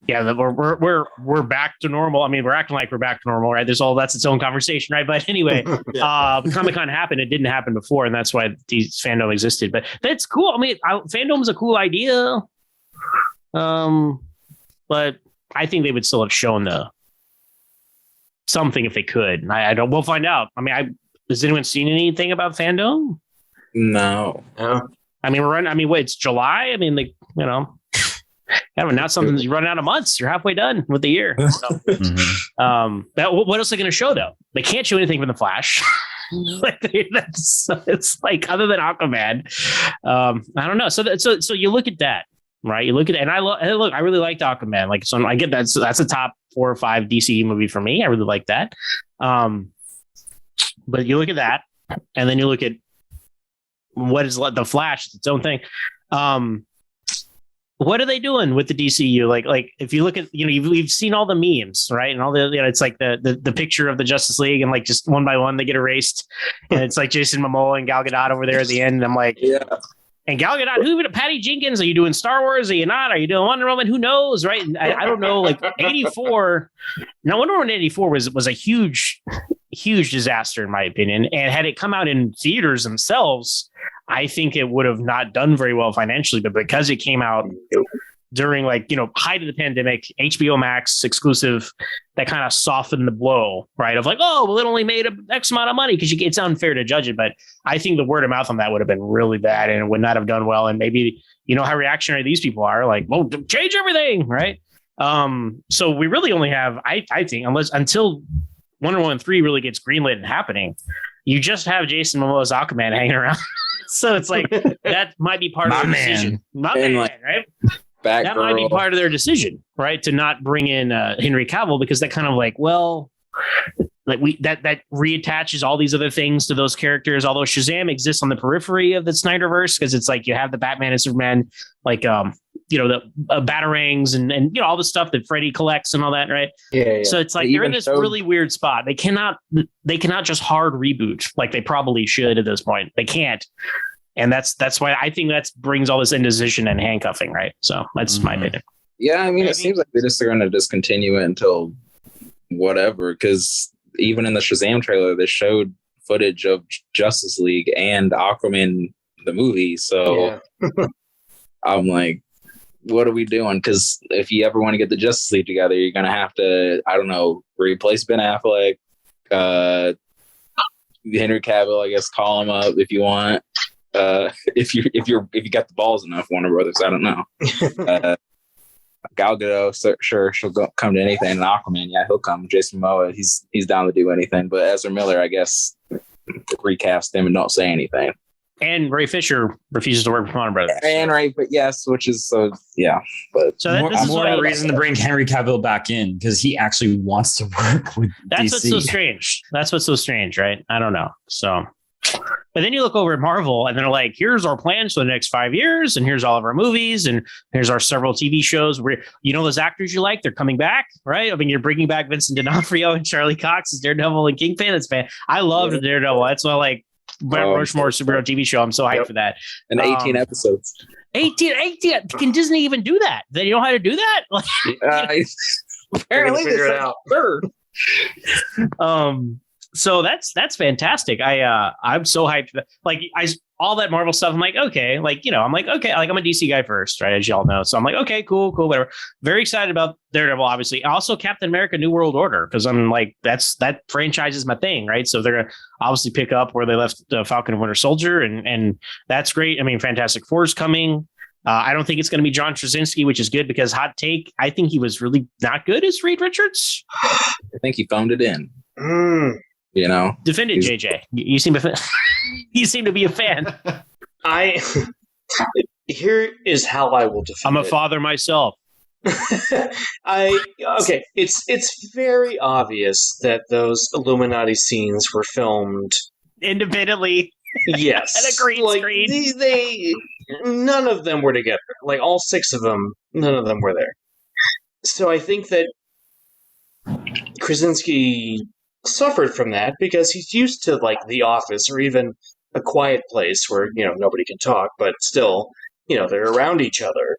yeah, we're back to normal. I mean, we're acting like we're back to normal, right? That's its own conversation, right? But anyway, Comic-Con happened. It didn't happen before, and that's why the fandom existed. But that's cool. I mean, fandom's a cool idea. But I think they would still have shown something if they could. I don't. We'll find out. I mean, has anyone seen anything about fandom? No. I mean, wait, it's July. I mean, gotta announce something. You run out of months. You're halfway done with the year. So, what else are they going to show though? They can't show anything from the Flash. Like it's like other than Aquaman, I don't know. So you look at that, right? You look at it, and I really liked Aquaman. Like, so I get that. So that's a top 4 or 5 DCE movie for me. I really like that. But you look at that, and then you look at what is the Flash. It's its own thing. What are they doing with the DCU? Like if you look at, we've seen all the memes, right? And all the, it's like the picture of the Justice League, and like just one by one they get erased, and it's like Jason Momoa and Gal Gadot over there at the end. And I'm like, yeah. And Gal Gadot, Patty Jenkins? Are you doing Star Wars? Are you not? Are you doing Wonder Woman? Who knows, right? And I don't know. Like 84. Now Wonder Woman 84 was a huge disaster in my opinion. And had it come out in theaters themselves, I think it would have not done very well financially, but because it came out during height of the pandemic, HBO Max exclusive, that kind of softened the blow, right? Of like, oh, well, it only made X amount of money, because it's unfair to judge it. But I think the word of mouth on that would have been really bad, and it would not have done well. And maybe, how reactionary these people are, like, well, change everything, right? So we really only have, I think, until Wonder Woman 3 really gets greenlit and happening, you just have Jason Momoa's Aquaman hanging around. So it's like, that might be part of their decision. Right? That might be part of their decision, right? To not bring in Henry Cavill, because that kind of like, well, like that reattaches all these other things to those characters. Although Shazam exists on the periphery of the Snyderverse, because it's like you have the Batman and Superman, like the batarangs and all the stuff that Freddy collects and all that, right? Yeah. So it's like they're in this really weird spot. They cannot just hard reboot like they probably should at this point. They can't. And that's why I think that brings all this indecision and handcuffing, right? So that's my opinion. Yeah, I mean, it seems like they're going to discontinue it until whatever, because even in the Shazam trailer, they showed footage of Justice League and Aquaman, the movie. So I'm like, what are we doing? Because if you ever want to get the Justice League together, you're going to have to, I don't know, replace Ben Affleck, Henry Cavill, I guess, call him up if you want. If you got the balls enough, Warner Brothers, I don't know. Gal Gadot, sure, she'll come to anything. And Aquaman, yeah, he'll come. Jason Momoa, he's down to do anything. But Ezra Miller, I guess, recast him and don't say anything. And Ray Fisher refuses to work with Warner Brothers. And Ray, but yes, which is yeah. But this is more of a reason to bring Henry Cavill back in, because he actually wants to work with That's DC. What's so strange. That's what's so strange, right? I don't know. So, but then you look over at Marvel, and they're like, "Here's our plans for the next 5 years, and here's all of our movies, and here's our several TV shows. Where those actors you like, they're coming back, right? I mean, you're bringing back Vincent D'Onofrio and Charlie Cox as Daredevil and Kingpin. That's fan. I loved Daredevil. That's why Rushmore superhero TV show. I'm so hyped for that. And 18 episodes. 18. Can Disney even do that? They know how to do that? Apparently, figure it out. So that's fantastic. I'm so hyped. Like all that Marvel stuff. I'm like, okay, I'm a DC guy first, right? As y'all know. So I'm like, okay, cool, whatever. Very excited about Daredevil, obviously. Also Captain America: New World Order, because I'm like, that franchise is my thing, right? So they're gonna obviously pick up where they left Falcon and Winter Soldier, and that's great. I mean, Fantastic Four's coming. I don't think it's going to be John Krasinski, which is good, because hot take, I think he was really not good as Reed Richards. I think he phoned it in. Defend it, JJ. You seem to be a fan. Here is how I will defend it. I'm a father myself. It's very obvious that those Illuminati scenes were filmed independently. Yes, and a green screen. They none of them were together. Like all 6 of them, none of them were there. So I think that Krasinski suffered from that, because he's used to like The Office or even A Quiet Place, where nobody can talk, but still they're around each other.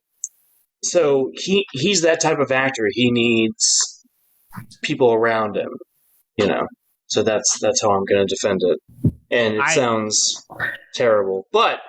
So he's that type of actor. He needs people around him, So that's how I'm going to defend it. And it sounds terrible, but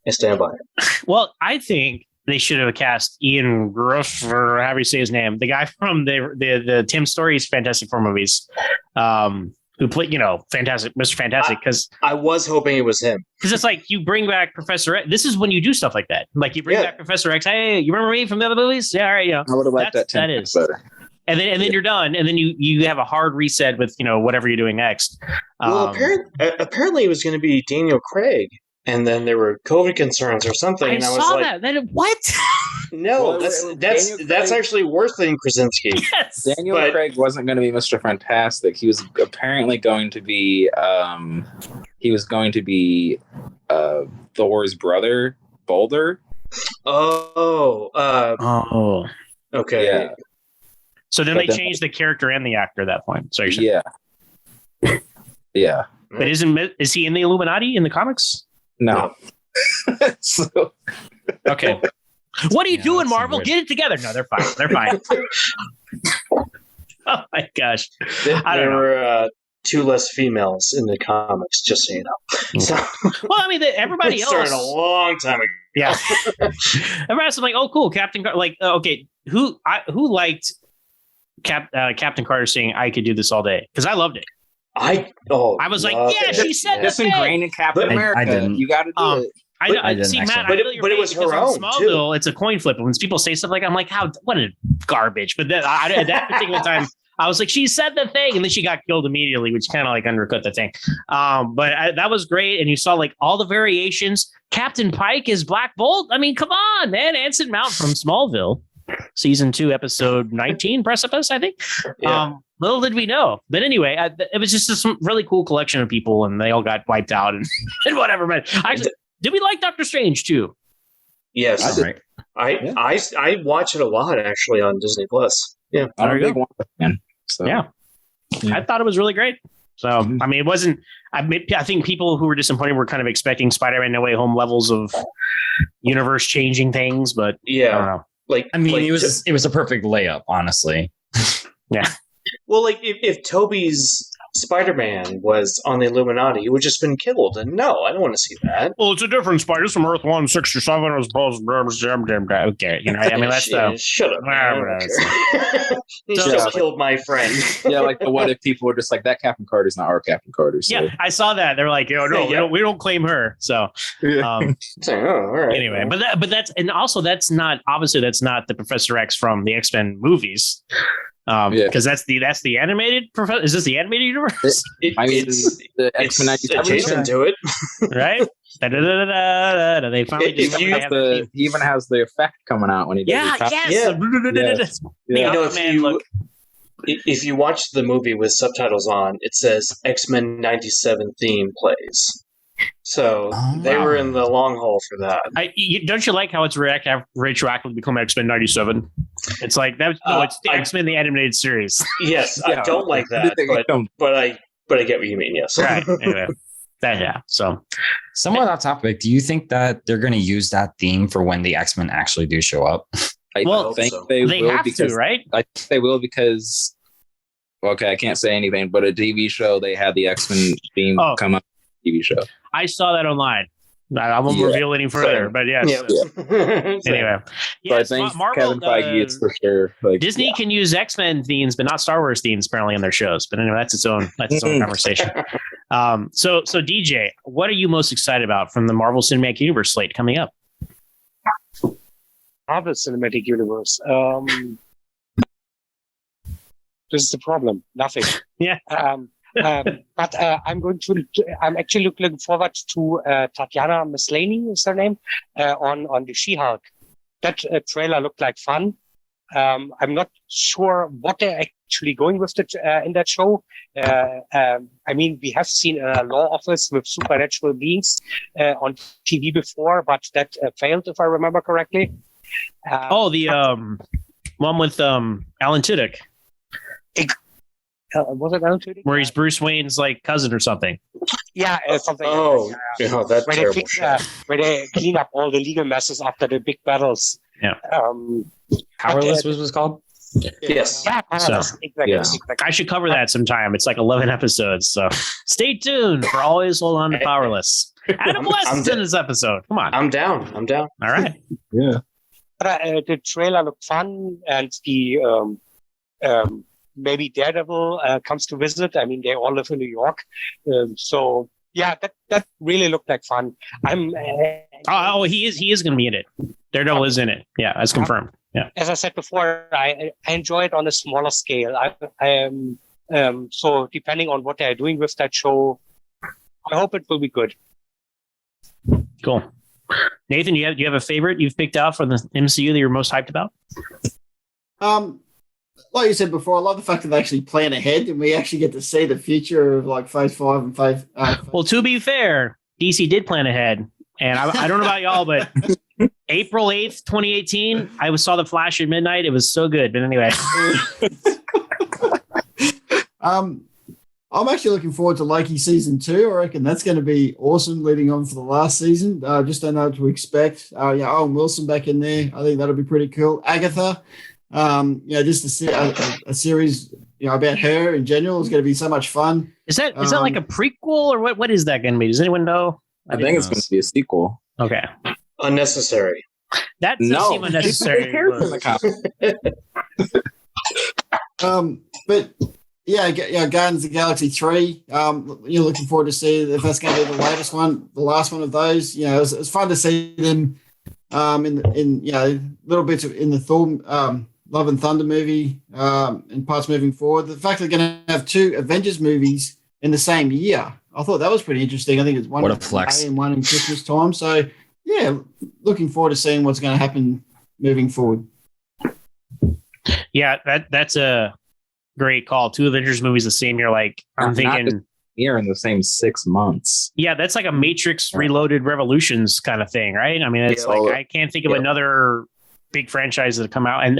I stand by it. Well, I think they should have cast Ian Gruff, or however you say his name, the guy from the Tim Story's Fantastic Four movies, who played, Fantastic, Mr. Fantastic. Because I was hoping it was him. Because it's like you bring back Professor X. This is when you do stuff like that. Like you bring back Professor X. Hey, you remember me from the other movies? Yeah, all right. I would have liked that 10 is better. and then you're done, and then you have a hard reset with whatever you're doing next. Well, apparently it was going to be Daniel Craig, and then there were COVID concerns or something. And I was saw like, that. Then what? No, that's actually worse than Krasinski. Yes. Daniel Craig wasn't going to be Mr. Fantastic. He was apparently going to be Thor's brother, Boulder. Okay. Yeah. So then they changed the character and the actor at that point. So you're saying, yeah. But is he in the Illuminati in the comics? No. So, okay. What are you doing, Marvel? Get it together. No, they're fine. They're fine. Oh my gosh. There were 2 less females in the comics, just so you know. So, well, I mean, everybody else started a long time ago. Yeah. Everybody else was like, "Oh, cool, Captain Carter." Like, okay, who liked Captain Carter saying, "I could do this all day"? Because I loved it. I was like, yeah, she said this ingrained in Captain America. I didn't. You got to do it. I know. See, Matt, but it was her own Smallville, too. It's a coin flip. When people say stuff like, I'm like, what a garbage. But then at that particular time, I was like, she said the thing, and then she got killed immediately, which kind of like undercut the thing. But that was great, and you saw like all the variations. Captain Pike is Black Bolt. I mean, come on, man. Anson Mount from Smallville, season 2, episode 19, Precipice, I think. Yeah. Little did we know. But anyway, it was just this really cool collection of people, and they all got wiped out and whatever. Man, actually, did we like Doctor Strange too? Yes, I watch it a lot actually on Disney Plus. Yeah, I'm a big one fan. So. Yeah, I thought it was really great. So I mean, it wasn't. I think people who were disappointed were kind of expecting Spider-Man No Way Home levels of universe changing things, but I don't know. It was a perfect layup, honestly. Yeah. Well, like if Toby's Spider-Man was on the Illuminati, it would just been killed. And no, I don't want to see that. Well, it's a different Spider. It's from Earth 167 as opposed to okay. I mean, that's shut up. He just killed my friend. Yeah, like the what if people were just like, that Captain Carter's not our Captain Carter. So. Yeah, I saw that. They're like, we don't claim her. So all right. Anyway, but that's not the Professor X from the X-Men movies. Because that's the animated. Is this the animated universe? It's the X-Men 97 adjacent to it, right? They finally he even has the effect coming out when he does if you watch the movie with subtitles on, it says X-Men 97 theme plays. So they were in the long haul for that. Don't you like how it's retroactively become X-Men 97? It's like that. No, it's the X-Men the animated series. Yes, I don't like that, but I get what you mean. Yes, right. Anyway, So, somewhat off topic. Do you think that they're going to use that theme for when the X-Men actually do show up? I think they will have to, right? I think they will because. Okay, I can't say anything, but a TV show they had the X-Men theme come up. TV show. I saw that online. I won't reveal any further, but yes. Anyway, I think Marvel, Kevin Feige is for sure. Disney can use X-Men themes, but not Star Wars themes apparently in their shows. But anyway, that's its own conversation. So DJ, what are you most excited about from the Marvel Cinematic Universe slate coming up? Marvel Cinematic Universe. This is the problem. Nothing. Yeah. But I'm actually looking forward to Tatiana Maslany is her name on the She-Hulk. That trailer looked like fun. I'm not sure what they're actually going with in that show. I mean, we have seen a law office with supernatural beings on TV before, but that failed, if I remember correctly. The one with Alan Tudyk. Was it Alan Tudyk? Where he's Bruce Wayne's like cousin or something. Yeah, something. That's terrible shit. Where they clean up all the legal messes after the big battles. Yeah. Powerless was called. Yes. Yeah, Powerless. Exactly. I should cover that sometime. It's like 11 episodes, so stay tuned for Always Hold On to Powerless. Adam West is in this episode. Come on. I'm down. All right. Yeah. But, the trailer looked fun, and the maybe Daredevil comes to visit. I mean, they all live in New York. So yeah, that really looked like fun. He is going to be in it. Daredevil is in it. Yeah, that's confirmed. As I said before, I enjoy it on a smaller scale. So depending on what they're doing with that show, I hope it will be good. Cool. Nathan, do you have a favorite you've picked out for the MCU that you're most hyped about? Like you said before, I love the fact that they actually plan ahead and we actually get to see the future of like Phase 5 and Phase. Well, to be fair, DC did plan ahead, and I don't know about y'all, but April 8th, 2018, I saw The Flash at midnight. It was so good. But anyway, I'm actually looking forward to Loki season 2. I reckon that's going to be awesome leading on for the last season. Just don't know what to expect. Owen Wilson back in there. I think that'll be pretty cool. Agatha, just a series, about her in general is going to be so much fun. Is that like a prequel or what is that going to be? Does anyone know? I think it's going to be a sequel. Okay. Unnecessary. That does seem unnecessary. But Guardians of the Galaxy 3. You're looking forward to see if that's going to be the latest one, the last one of those. It's fun to see them in little bits in the Thor Love and Thunder movie and parts moving forward. The fact they're going to have 2 Avengers movies in the same year, I thought that was pretty interesting. I think it's one in May and one in Christmas time. So looking forward to seeing what's going to happen moving forward. Yeah, that's a great call. 2 Avengers movies the same year. Like I'm thinking here in the same 6 months. Yeah, that's like a Matrix Reloaded Revolutions kind of thing, right? I mean, it's I can't think of another big franchise that have come out, and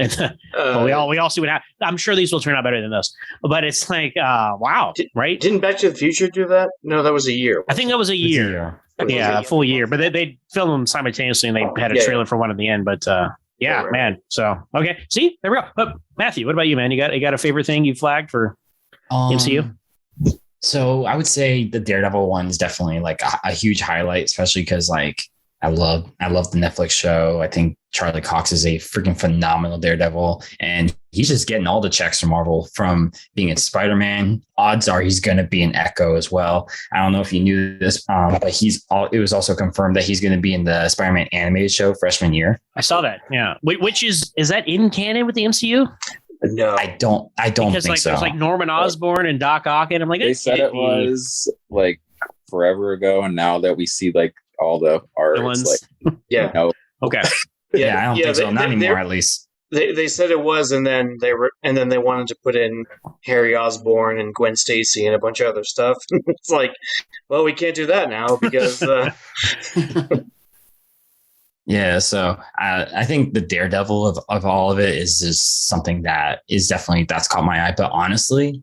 we all see what happens. I'm sure these will turn out better than this, but it's like wow, right? Didn't Back to the Future do that? No, that was a year. I think that was a year. A full year, but they filmed them simultaneously, and they had a trailer for one at the end. But man. So okay, see, there we go. But Matthew, what about you, man? You got a favorite thing you flagged for MCU? So I would say the Daredevil one is definitely like a huge highlight, especially because like I love the Netflix show. I think Charlie Cox is a freaking phenomenal Daredevil, and he's just getting all the checks from Marvel from being in Spider-Man. Odds are he's going to be in Echo as well. I don't know if you knew this, but it was also confirmed that he's going to be in the Spider-Man animated show freshman year. I saw that. Yeah. Which is that in canon with the MCU? No, I don't think so. There's like Norman Osborn and Doc Ock, and I'm like, they said it was like forever ago, and now that we see like all the art, it's like, okay, I don't think so. Not anymore, at least. They said it was, and then they wanted to put in Harry Osborn and Gwen Stacy and a bunch of other stuff. It's like, well, we can't do that now because. Yeah, so I think the Daredevil of all of it is just something that is definitely that's caught my eye. But honestly,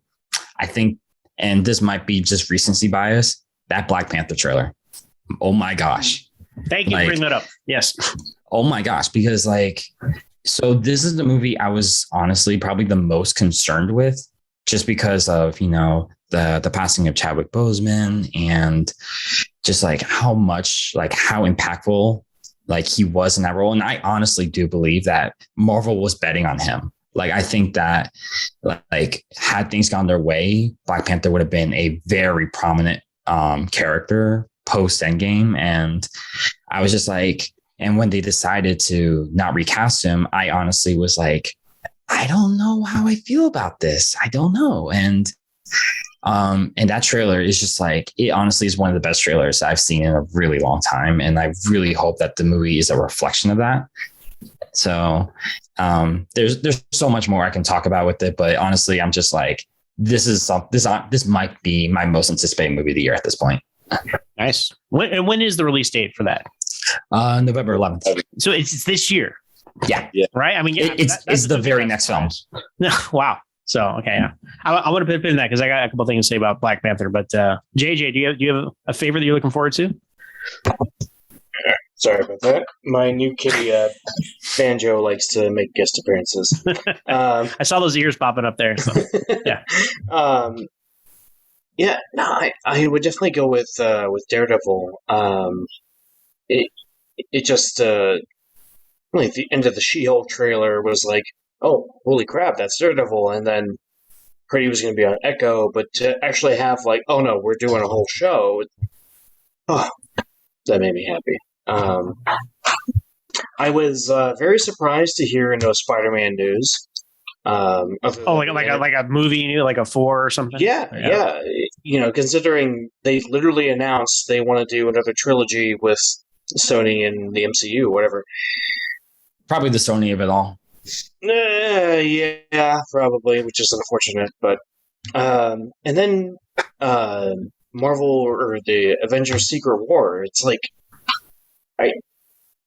I think, and this might be just recency bias, that Black Panther trailer. Oh my gosh! Thank you for bringing that up. Yes. Oh my gosh, because so this is the movie I was honestly probably the most concerned with, just because of the passing of Chadwick Boseman and just like how impactful he was in that role. And I honestly do believe that Marvel was betting on him. Like, I think that had things gone their way, Black Panther would have been a very prominent character post Endgame. And I was just like, and when they decided to not recast him, I honestly was like, I don't know how I feel about this. I don't know. And that trailer is just it honestly is one of the best trailers I've seen in a really long time. And I really hope that the movie is a reflection of that. So there's so much more I can talk about with it, but honestly, I'm just like, this might be my most anticipated movie of the year at this point. Nice. When is the release date for that? November 11th. So it's this year. Yeah. Right. I mean, it's the very next film. Wow. So, okay. Yeah. I want to put a pin in that because I got a couple things to say about Black Panther, but JJ, do you have a favorite that you're looking forward to? Sorry about that. My new kitty, Banjo, likes to make guest appearances. I saw those ears popping up there. So, yeah. I would definitely go with Daredevil. It just like the end of the She-Hulk trailer was like, oh, holy crap, that's Daredevil, and then heard he was going to be on Echo, but to actually have oh no, we're doing a whole show. Oh, that made me happy. I was very surprised to hear no Spider-Man news. Like a movie, like a 4 or something. Yeah. Considering they literally announced they want to do another trilogy with Sony and the MCU, whatever. Probably the Sony of it all. Yeah, probably, which is unfortunate. But and then Marvel or the Avengers Secret War. It's like,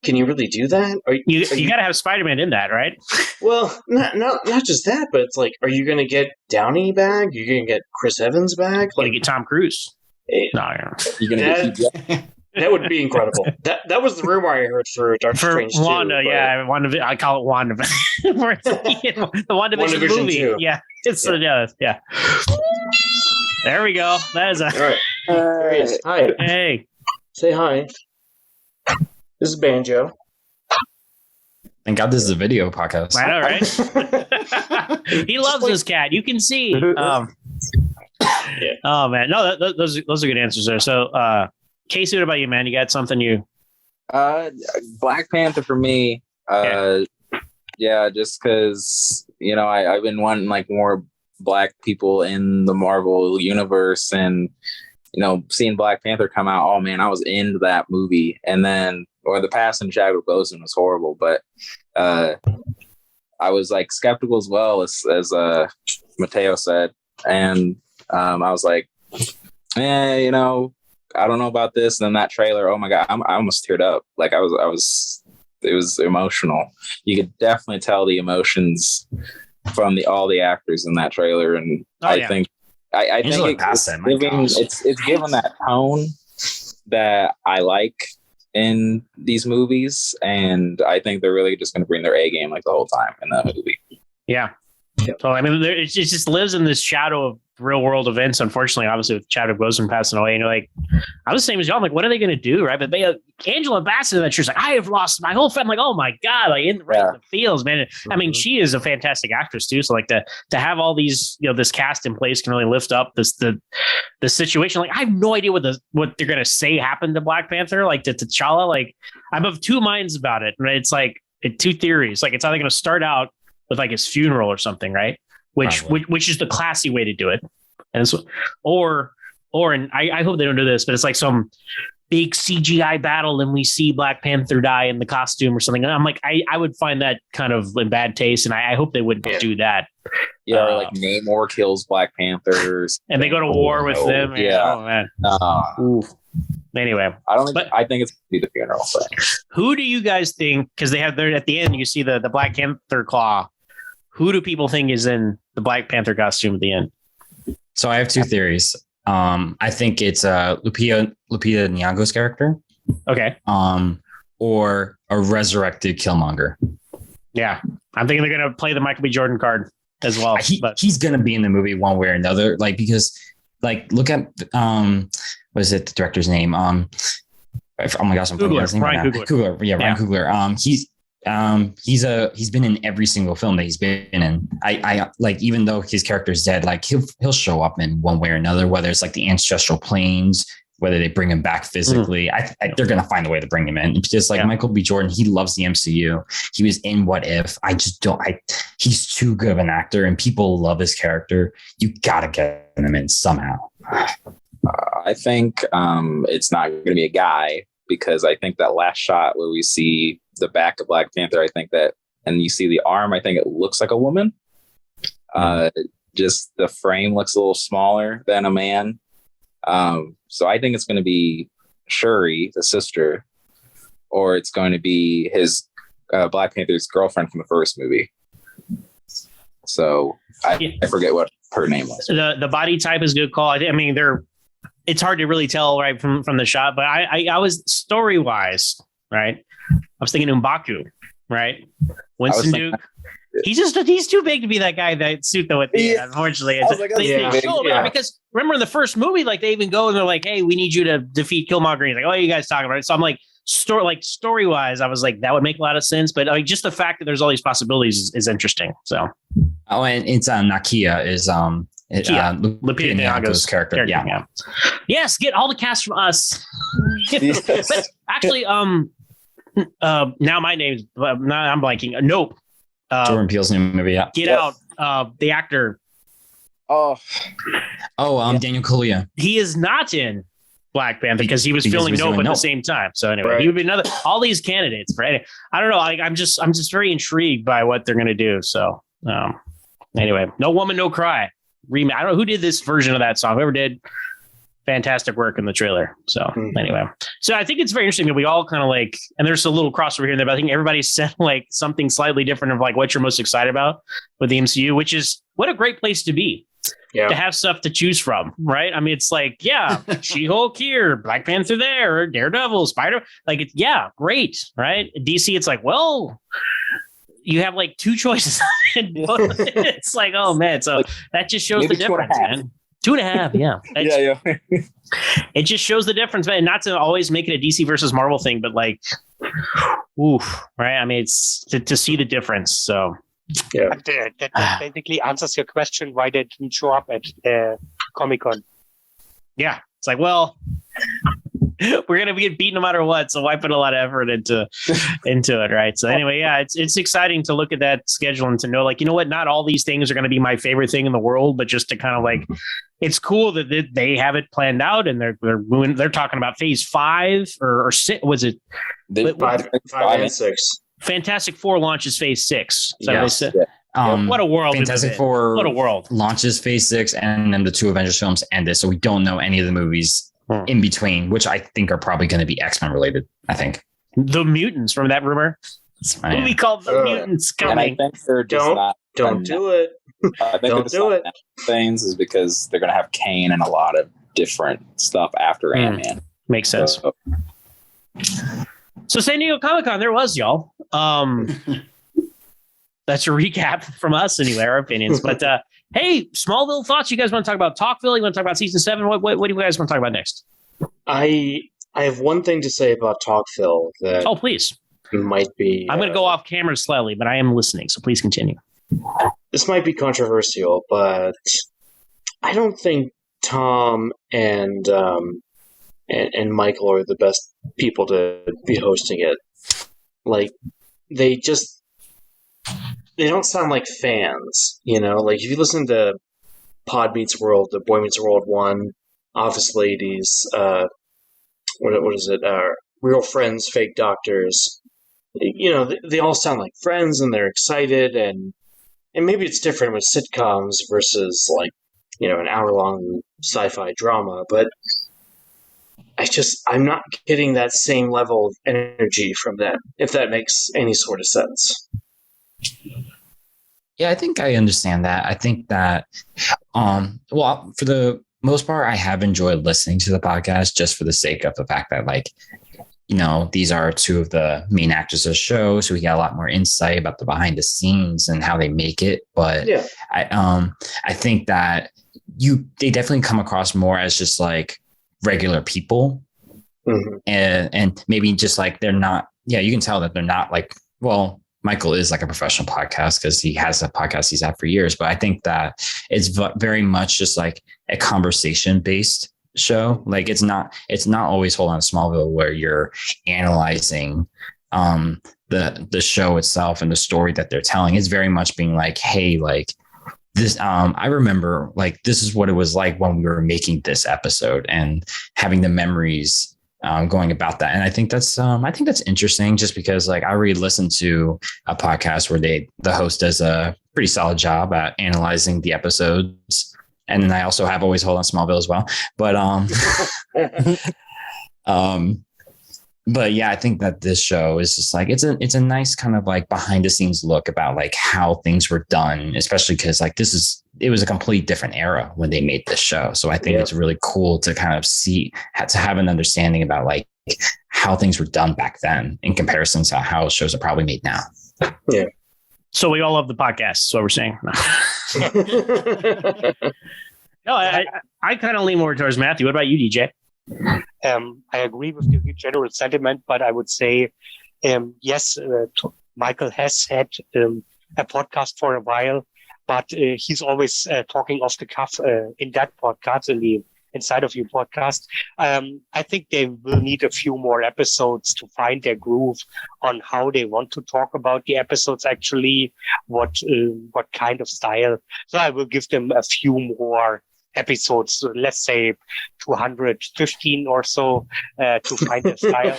can you really do that? You got to have Spider-Man in that, right? Well, not just that, but it's like, are you going to get Downey back? Are you going to get Chris Evans back? Like get Tom Cruise? That would be incredible. That was the rumor I heard for Doctor Strange 2. Wanda, yeah, I call it Wanda. The WandaVision movie. Too. Yeah, yeah. There we go. That is all right. There he is. Hi. Hey. Say hi. This is Banjo. Thank God this is a video podcast. I know, right? He loves this cat. You can see. Yeah. Oh man, no, those are good answers there. So, Kasey, what about you, man? You got something you? Black Panther for me. Yeah, just because I've been wanting like more Black people in the Marvel universe, and seeing Black Panther come out. Oh man, I was into that movie, and then. Or the past in Chadwick Boseman was horrible, but I was like skeptical as well as Mateo said, and I was like, I don't know about this. And then that trailer, oh my God, I almost teared up. Like it was emotional. You could definitely tell the emotions from all the actors in that trailer, and I think it's given that tone that I like in these movies, and I think they're really just going to bring their A game like the whole time in that movie. Yeah. So I mean, it just lives in this shadow of real world events. Unfortunately, obviously with Chadwick Boseman passing away, and you're like, I was the same as y'all. I'm like, what are they going to do, right? But Angela Bassett, that she's like, I have lost my whole family. Like, oh my God, like in the feels, man. I mean, she is a fantastic actress too. So like to have all these, this cast in place can really lift up the situation. Like, I have no idea what they're going to say happened to Black Panther, like to T'Challa. Like, I'm of two minds about it. Right? It's like two theories. Like, it's either going to start out with like his funeral or something, right? Which is the classy way to do it. And so, or and I hope they don't do this, but it's like some big CGI battle and we see Black Panther die in the costume or something. And I'm like, I would find that kind of in bad taste, and I hope they wouldn't do that. Yeah, or like Namor kills Black Panthers, and they go to war with them. Yeah. Oh man. Anyway, I think it's gonna be the funeral thing. Who do you guys think? Because they have there at the end, you see the Black Panther claw. Who do people think is in the Black Panther costume at the end? So I have two theories. I think it's Lupita Nyong'o's character. Okay. Or a resurrected Killmonger. Yeah, I'm thinking they're gonna play the Michael B. Jordan card as well. He's gonna be in the movie one way or another. Like, because look at what is it? The director's name? Oh my gosh, I'm forgetting his name. Ryan Coogler. Yeah, Ryan Coogler. He's been in every single film that he's been in. I like, even though his character's dead, like he'll show up in one way or another, whether it's like the ancestral planes, whether they bring him back physically. They're going to find a way to bring him in. Just like Michael B. Jordan, he loves the MCU. He was in What If. He's too good of an actor and people love his character. You got to get him in somehow. I think it's not going to be a guy, because I think that last shot where we see the back of Black Panther, I think that, and you see the arm, I think it looks like a woman. Just the frame looks a little smaller than a man. So I think it's going to be Shuri, the sister, or it's going to be his Black Panther's girlfriend from the first movie. So I forget what her name was. The body type is a good call. I mean, it's hard to really tell right from the shot, but I was story wise, right? I was thinking M'Baku, right? Winston Duke. He's too big to be that guy in that suit though. At the end, unfortunately, because remember in the first movie, like they even go and they're like, "Hey, we need you to defeat Killmonger." And he's like, "Oh, you guys talking about it?" So I'm like, story wise, I was like, that would make a lot of sense. But like, just the fact that there's all these possibilities is interesting. So, and it's Nakia is Lupita Nyong'o's character. Yeah. Yes, get all the cast from us. But actually, Now my name's now I'm blanking. Nope. Jordan Peele's new movie. Yeah. Get Out. The actor. Oh, Daniel Kaluuya. He is not in Black Panther because he was filming doing Nope at the Nope. same time. So anyway, Right. he would be another. All these candidates for. I don't know. I'm just very intrigued by what they're going to do. So anyway, No Woman, No Cry. Remake. I don't know who did this version of that song. Whoever did, fantastic work in the trailer. So anyway, so I think it's very interesting that we all kind of like, and there's a little crossover here and there, but I think everybody said like something slightly different of like what you're most excited about with the MCU, which is what a great place to be. Yeah. To have stuff to choose from, right? I mean, it's like, yeah, She-Hulk here, Black Panther there, Daredevil, Spider, like, yeah, great, right? DC, it's like, well, you have like two choices. It's like, oh man, so that just shows the difference, man. 2.5, yeah. yeah. It just shows the difference, man. Not to always make it a DC versus Marvel thing, but like, oof, right? I mean, it's to see the difference. So. Yeah. But, that basically answers your question why they didn't show up at Comic-Con. Yeah, it's like, well, we're gonna get beat no matter what, so why put a lot of effort into it, right? So anyway, yeah, it's exciting to look at that schedule and to know, like, you know what, not all these things are going to be my favorite thing in the world, but just to kind of like, it's cool that they have it planned out and they're talking about phase 5 or 6. Was it 5 and 6? Fantastic Four launches phase 6. So Yes. they said, Yeah. what a world! Fantastic Four. What a world! Launches phase 6, and then the 2 Avengers films ended. So we don't know any of the movies in between, which I think are probably going to be X-Men related. I think The mutants from that rumor. Movie called The Mutants And I coming. think they're just Don't do it. I think Don't do it. Things is because they're going to have Kane and a lot of different stuff after Ant-Man. Makes sense. So San Diego Comic-Con, there was, y'all. That's a recap from us anyway, our opinions. But hey, Smallville thoughts. You guys want to talk about TalkVille? You want to talk about season 7? What do you guys want to talk about next? I have one thing to say about TalkVille that Oh, please. might be. I'm going to go off camera slightly, but I am listening, so please continue. This might be controversial, but I don't think Tom and Michael are the best people to be hosting it. Like, they don't sound like fans, you know? Like, if you listen to Pod Meets World, the Boy Meets World 1, Office Ladies, what is it? Real Friends, Fake Doctors, you know, they all sound like friends and they're excited, and maybe it's different with sitcoms versus, like, you know, an hour-long sci-fi drama, but I'm not getting that same level of energy from them, if that makes any sort of sense. Yeah, I think I understand that. I think that, well, for the most part, I have enjoyed listening to the podcast just for the sake of the fact that, like, you know, these are 2 of the main actors of the show, so we got a lot more insight about the behind the scenes and how they make it. But yeah. I think that they definitely come across more as just like regular people, and maybe just like they're not. Yeah, you can tell that they're not like, well, Michael is like a professional podcast because he has a podcast he's had for years. But I think that it's very much just like a conversation based show. Like it's not always Hold On Smallville where you're analyzing the show itself and the story that they're telling. It's very much being like, hey, like this, I remember like this is what it was like when we were making this episode and having the memories going about that. And I think that's interesting just because like I already listened to a podcast where the host does a pretty solid job at analyzing the episodes. And then I also have Always Hold On Smallville as well. But but yeah, I think that this show is just like it's a nice kind of like behind the scenes look about like how things were done, especially because like it was a complete different era when they made this show. So I think it's really cool to kind of to have an understanding about like how things were done back then in comparison to how shows are probably made now. Yeah. So we all love the podcast. Is what we're saying. No, I kind of lean more towards Matthew. What about you, DJ? I agree with the general sentiment, but I would say, yes, Michael has had a podcast for a while, but he's always talking off the cuff in that podcast, in the inside of your podcast. I think they will need a few more episodes to find their groove on how they want to talk about the episodes, actually, what kind of style. So I will give them a few more episodes, so let's say 215 or so, to find their style.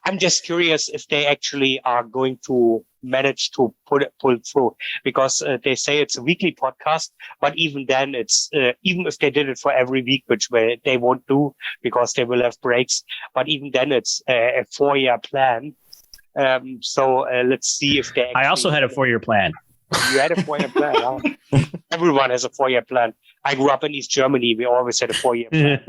I'm just curious if they actually are going to manage to pull through, because they say it's a weekly podcast, but even then, it's even if they did it for every week, which they won't do because they will have breaks. But even then, it's a 4-year plan. So let's see if they. I also had a 4-year plan. You had a 4-year plan. Huh? Everyone has a 4-year plan. I grew up in East Germany. We always had a 4-year plan.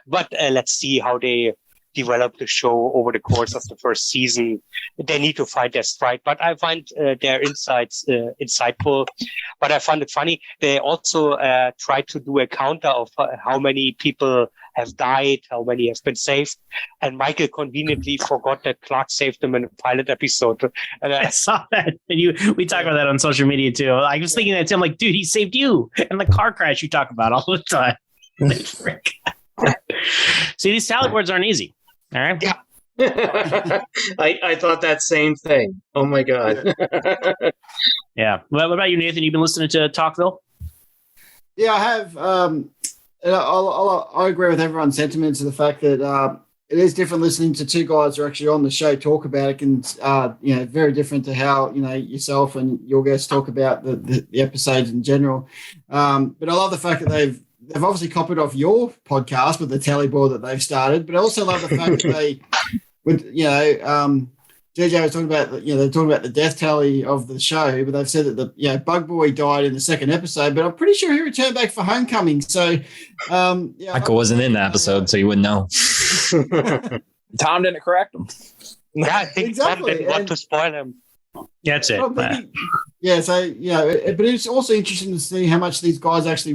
But let's see how they develop the show over the course of the first season. They need to find their stride, but I find their insights insightful. But I found it funny. They also tried to do a counter of how many people have died, how many have been saved. And Michael conveniently forgot that Clark saved them in a pilot episode. And I saw that. And we talk about that on social media too. I was thinking that too. I'm like, dude, he saved you. And the car crash you talk about all the time. See, these tally boards aren't easy. All right. Yeah. I thought that same thing. Oh my God. Yeah. What about you, Nathan? You've been listening to TalkVille? Yeah, I have. I agree with everyone's sentiments of the fact that it is different listening to two guys who are actually on the show talk about it, and very different to how yourself and your guests talk about the episodes in general. But I love the fact that they've obviously copied off your podcast with the tally board that they've started, but I also love the fact that they, JJ was talking about, they're talking about the death tally of the show, but they've said that Bug Boy died in the second episode, but I'm pretty sure he returned back for Homecoming. So, Michael wasn't in the episode, so you wouldn't know. Tom didn't correct him. Yeah, I think Tom didn't want to spoil him. Yeah, that's it. But it's also interesting to see how much these guys actually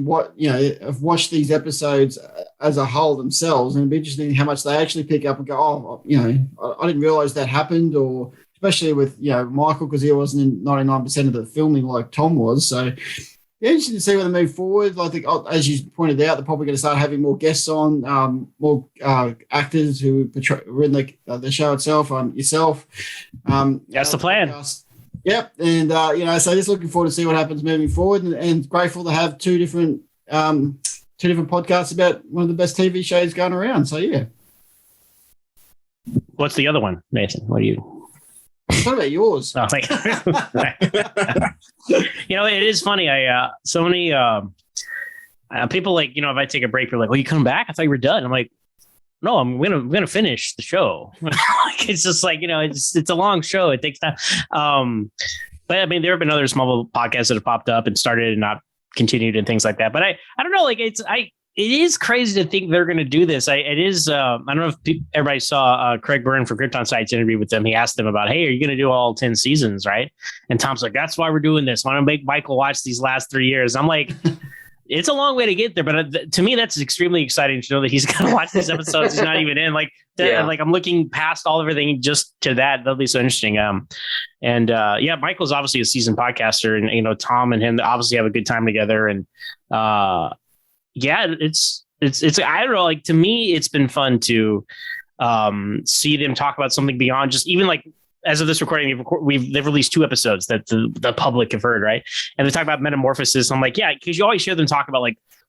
have watched these episodes as a whole themselves, and it'd be interesting how much they actually pick up and go, I didn't realize that happened, or especially with Michael, because he wasn't in 99% of the filming like Tom was. So yeah, interesting to see where they move forward. I think, as you pointed out, they're probably going to start having more guests on, more actors who are in the show itself. Yourself. That's the plan. Podcast. Yep, and so just looking forward to see what happens moving forward, and grateful to have two different podcasts about one of the best TV shows going around. So yeah. What's the other one, Nathan? What What about yours? Oh, thank it is funny. So many people if I take a break, they're like, "Well, you come back? I thought you were done." I'm like, "No, I'm gonna finish the show." It's just like it's a long show. It takes time. But I mean, there have been other Smallville podcasts that have popped up and started and not continued and things like that. But I don't know. It is crazy to think they're going to do this. I don't know if everybody saw Craig Byrne from Krypton Site's interview with them. He asked them about, hey, are you going to do all 10 seasons, right? And Tom's like, that's why we're doing this. I want to make Michael watch these last 3 years. I'm like, it's a long way to get there. But to me, that's extremely exciting to know that he's going to watch these episodes. He's not even in. I'm looking past everything just to that. That'll be so interesting. Michael's obviously a seasoned podcaster, and Tom and him obviously have a good time together. And it's I don't know, to me it's been fun to see them talk about something beyond just even as of this recording, they've released 2 episodes that the public have heard, right? And they talk about Metamorphosis. I'm like, yeah, because you always hear them talk about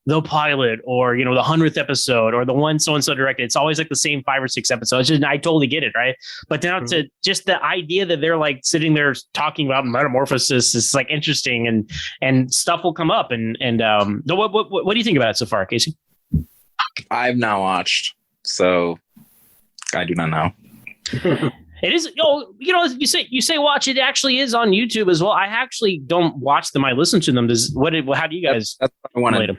the pilot or the 100th episode or the one so and so directed. It's always the same 5 or 6 episodes. I totally get it, right? But now to just the idea that they're sitting there talking about Metamorphosis is interesting, and stuff will come up. And what do you think about it so far, Kasey? I've not watched, so I do not know. It is, you say watch. It actually is on YouTube as well. I actually don't watch them. I listen to them. How do you guys? That's what I wanted. Them?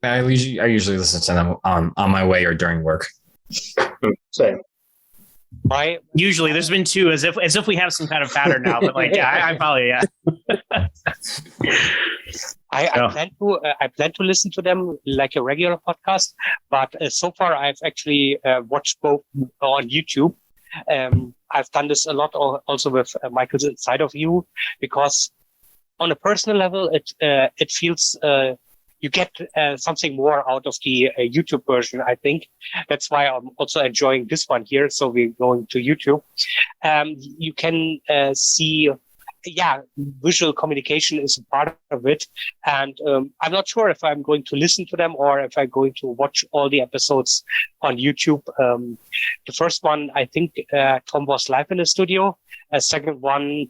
I usually listen to them on my way or during work. Same. Usually, there's been 2, as if we have some kind of pattern now. But I probably I plan to listen to them like a regular podcast, but so far I've actually watched both on YouTube. I've done this a lot also with Michael's Inside of You, because on a personal level, it feels you get something more out of the YouTube version, I think. That's why I'm also enjoying this one here. So we're going to YouTube. You can see, visual communication is a part of it. And I'm not sure if I'm going to listen to them or if I'm going to watch all the episodes on YouTube. The first one, I think Tom was live in the studio. Second one,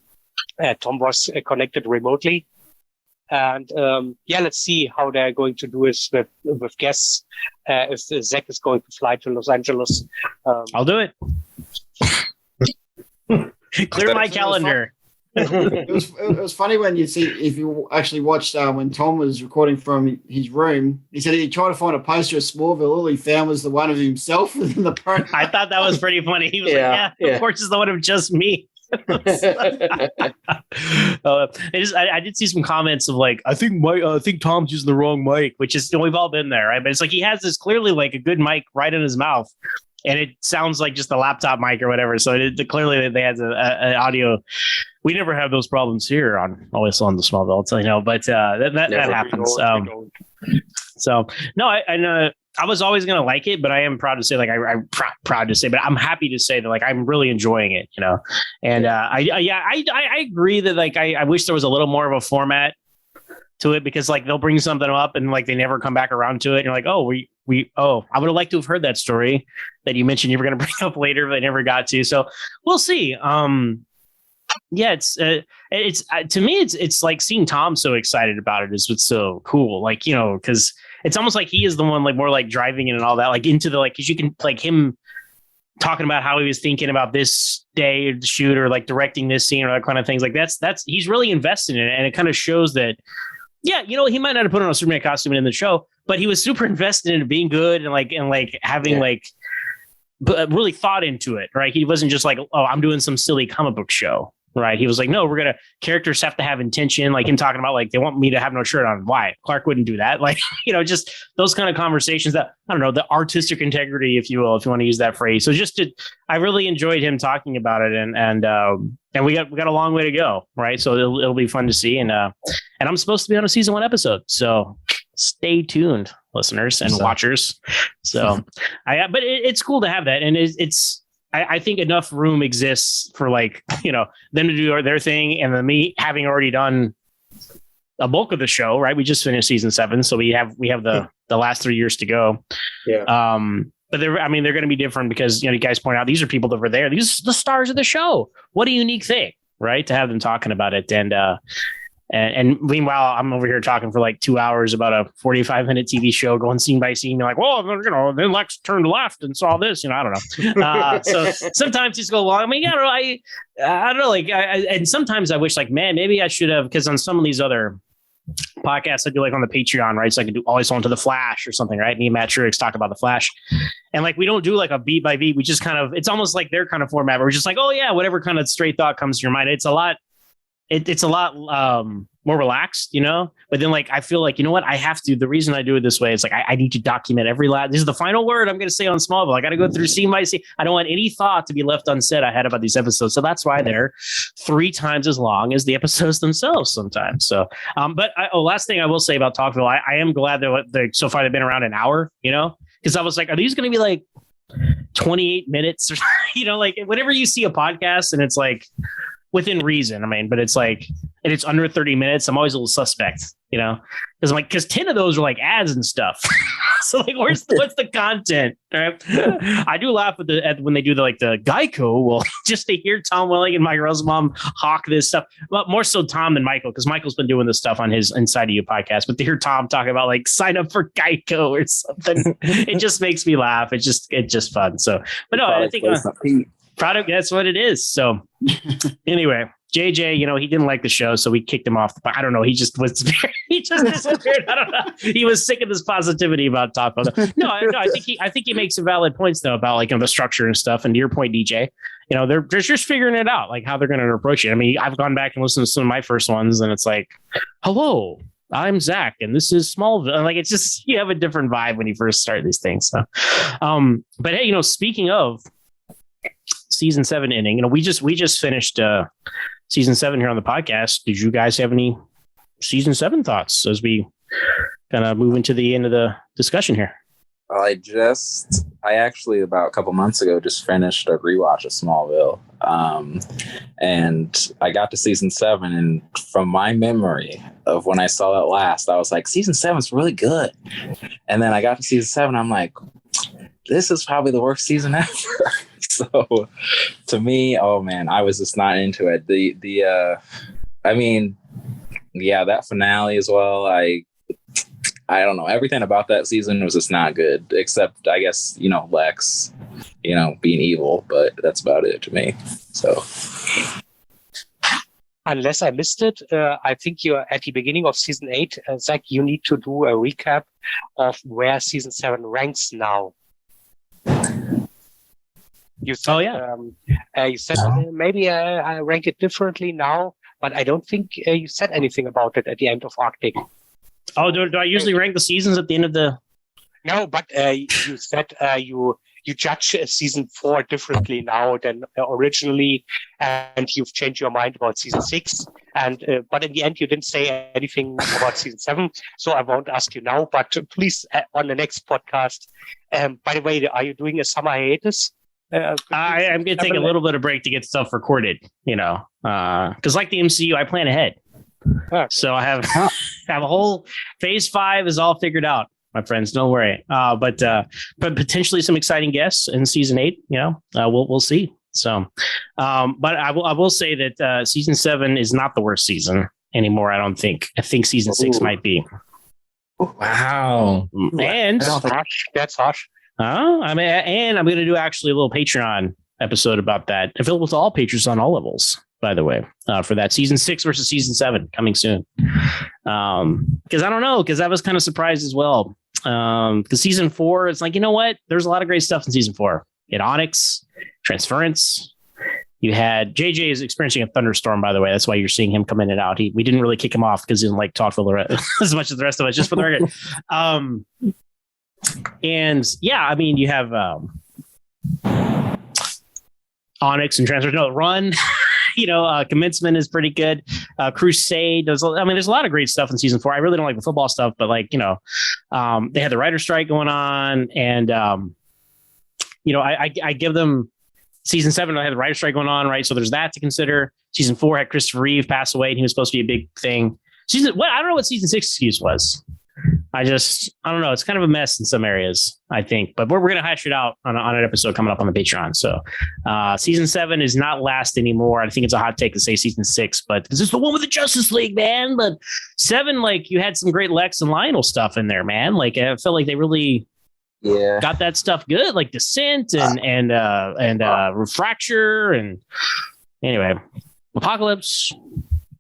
Tom was connected remotely. And let's see how they're going to do this with guests. If Zach is going to fly to Los Angeles, I'll do it. Clear my calendar. It was funny when if you actually watched when Tom was recording from his room. He said he tried to find a poster of Smallville. All he found was the one of himself within the program. I thought that was pretty funny. He was of course, it's the one of just me. I did see some comments of like, I think Tom's using the wrong mic, which is, we've all been there, right? But it's like he has this clearly like a good mic right in his mouth, and it sounds like just a laptop mic or whatever. So clearly they had an audio. We never have those problems here on the Smallville, so, but that happens. So no, I was always going to like it, but I am proud to say, like, I'm proud to say, but I'm happy to say that, like, I'm really enjoying it, and I agree that, like, I wish there was a little more of a format to it, because, like, they'll bring something up and, like, they never come back around to it. And you're like, oh, I would have liked to have heard that story that you mentioned you were going to bring up later, but I never got to. So we'll see. It's to me, it's like seeing Tom so excited about it is what's so cool. Like, because it's almost like he is the one, like, more like driving it and all that, like into the, like, because you can, like, him talking about how he was thinking about this day of the shoot, or like directing this scene, or that kind of things. Like that's he's really invested in it, and it kind of shows that, he might not have put on a Superman costume in the show, but he was super invested in it being good, and having really thought into it, right? He wasn't just like, oh, I'm doing some silly comic book show. Right. He was like, no, characters have to have intention. Like him talking about, like, they want me to have no shirt on. Why? Clark wouldn't do that. Like, just those kind of conversations that, I don't know, the artistic integrity, if you will, if you want to use that phrase. So I really enjoyed him talking about it, and we got a long way to go. Right. So it'll be fun to see. And I'm supposed to be on a season 1 episode. So stay tuned, listeners and watchers. So but it's cool to have that. And I think enough room exists for, like, them to do their thing, and then me having already done a bulk of the show, right? We just finished season 7, so we have the last 3 years to go. Yeah. But they're going to be different because, you guys point out, these are people that were there. These are the stars of the show. What a unique thing, right? To have them talking about it. And meanwhile, I'm over here talking for like 2 hours about a 45-minute TV show, going scene by scene. You're like, well, then Lex turned left and saw this. I don't know. So sometimes just go along. I mean, I don't know. Like, and sometimes I wish, like, man, maybe I should have, because on some of these other podcasts I do, like on the Patreon, right? So I can do always on to the Flash or something, right? Me and Matt Truex talk about the Flash, and, like, we don't do like a beat by beat. We just kind of, it's almost like their kind of format where we're just like, oh yeah, whatever kind of straight thought comes to your mind. It's a lot more relaxed, but then, like, I feel like, what, I have to, the reason I do it this way is, like, I need to document every last, this is the final word I'm going to say on Smallville. I got to go through scene by scene. I don't want any thought to be left unsaid I had about these episodes. So that's why they're 3 times as long as the episodes themselves sometimes. So, but last thing I will say about TalkVille, I am glad that so far they've been around an hour, because I was like, are these going to be like 28 minutes or, like, whenever you see a podcast and it's like, within reason, but it's like, and it's under 30 minutes, I'm always a little suspect, because 10 of those are like ads and stuff. So, like, what's the content? Right? I do laugh when they do the Geico. Well, just to hear Tom Welling and Mike Rosenbaum hawk this stuff, but more so Tom than Michael, because Michael's been doing this stuff on his Inside of You podcast. But to hear Tom talk about, like, sign up for Geico or something, it just makes me laugh. It's just fun. So, but no, I think product, that's what it is. So anyway, JJ, he didn't like the show, so we kicked him off. I don't know. He just disappeared. I don't know. He was sick of this positivity about TalkVille. No, I think he makes some valid points though about, like, the structure and stuff. And to your point, DJ, they're just figuring it out, like, how they're going to approach it. I mean, I've gone back and listened to some of my first ones, and it's like, hello, I'm Zach, and this is Smallville. And, like, it's just, you have a different vibe when you first start these things. So, but hey, speaking of season 7 ending. You know, we just finished season 7 here on the podcast. Did you guys have any season 7 thoughts as we kind of move into the end of the discussion here? I actually about a couple months ago just finished a rewatch of Smallville. And I got to season 7, and from my memory of when I saw it last, I was like, season 7 is really good. And then I got to season 7, I'm like, this is probably the worst season ever. So to me, oh man, I was just not into it. That finale as well. I don't know. Everything about that season was just not good, except I guess, Lex, being evil, but that's about it to me. So. Unless I missed it, I think you're at the beginning of season 8. Zach, you need to do a recap of where season 7 ranks now. You said, you said maybe I rank it differently now, but I don't think you said anything about it at the end of Arctic. Oh, do I usually rank the seasons at the end of the? No, but you said you judge season 4 differently now than originally, and you've changed your mind about season 6. And but in the end, you didn't say anything about season 7, so I won't ask you now. But please, on the next podcast. By the way, are you doing a summer hiatus? I'm going to take a little bit of break to get stuff recorded. Because like the MCU, I plan ahead. So I have a whole phase 5 is all figured out, my friends. Don't worry. But potentially some exciting guests in season 8. We'll see. So, but I will say that season 7 is not the worst season anymore. I don't think. I think season 6 might be. Wow. And that's harsh. And I'm going to do actually a little Patreon episode about that, available to all patrons on all levels, by the way, for that season 6 versus season 7 coming soon. Because I don't know, because I was kind of surprised as well. Because season 4, it's like, you know what? There's a lot of great stuff in season 4. You had Onyx, Transference. You had JJ is experiencing a thunderstorm, by the way. That's why you're seeing him come in and out. We didn't really kick him off because he didn't like TalkVille as much as the rest of us, just for the record. And yeah, I mean, you have Onyx and Transfer. No, Run. Commencement is pretty good. Crusade. There's a lot of great stuff in season 4. I really don't like the football stuff, but they had the writer strike going on, and I give them season 7. I had the writer strike going on, right? So there's that to consider. Season 4 had Christopher Reeve pass away, and he was supposed to be a big thing. I don't know what season 6 excuse was. I don't know. It's kind of a mess in some areas, I think, but we're going to hash it out on an episode coming up on the Patreon. So season 7 is not last anymore. I think it's a hot take to say season 6, but this is the one with the Justice League, man. But 7, you had some great Lex and Lionel stuff in there, man. I felt like they really got that stuff good, like Descent and Refracture, and anyway, Apocalypse.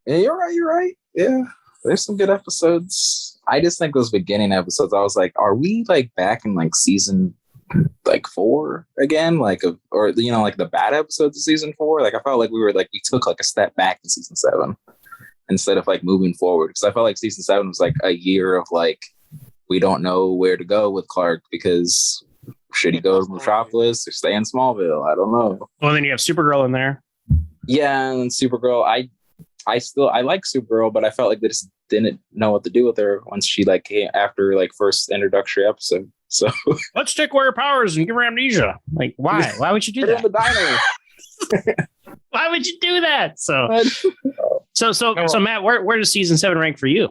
Yeah, you're right. Yeah, there's some good episodes. I just think those beginning episodes, I was like, are we back in season 4 again? Or the bad episodes of season 4? I felt like we took a step back in season 7 instead of moving forward. Because I felt like season 7 was a year of we don't know where to go with Clark, because should he go to Metropolis or stay in Smallville? I don't know. Well, then you have Supergirl in there. Yeah, and Supergirl, I like Supergirl, but I felt like they just didn't know what to do with her once she came after first introductory episode. So let's take away her powers and give her amnesia. Why? Why would you do that? The diner. Why would you do that? So Matt, where does season 7 rank for you?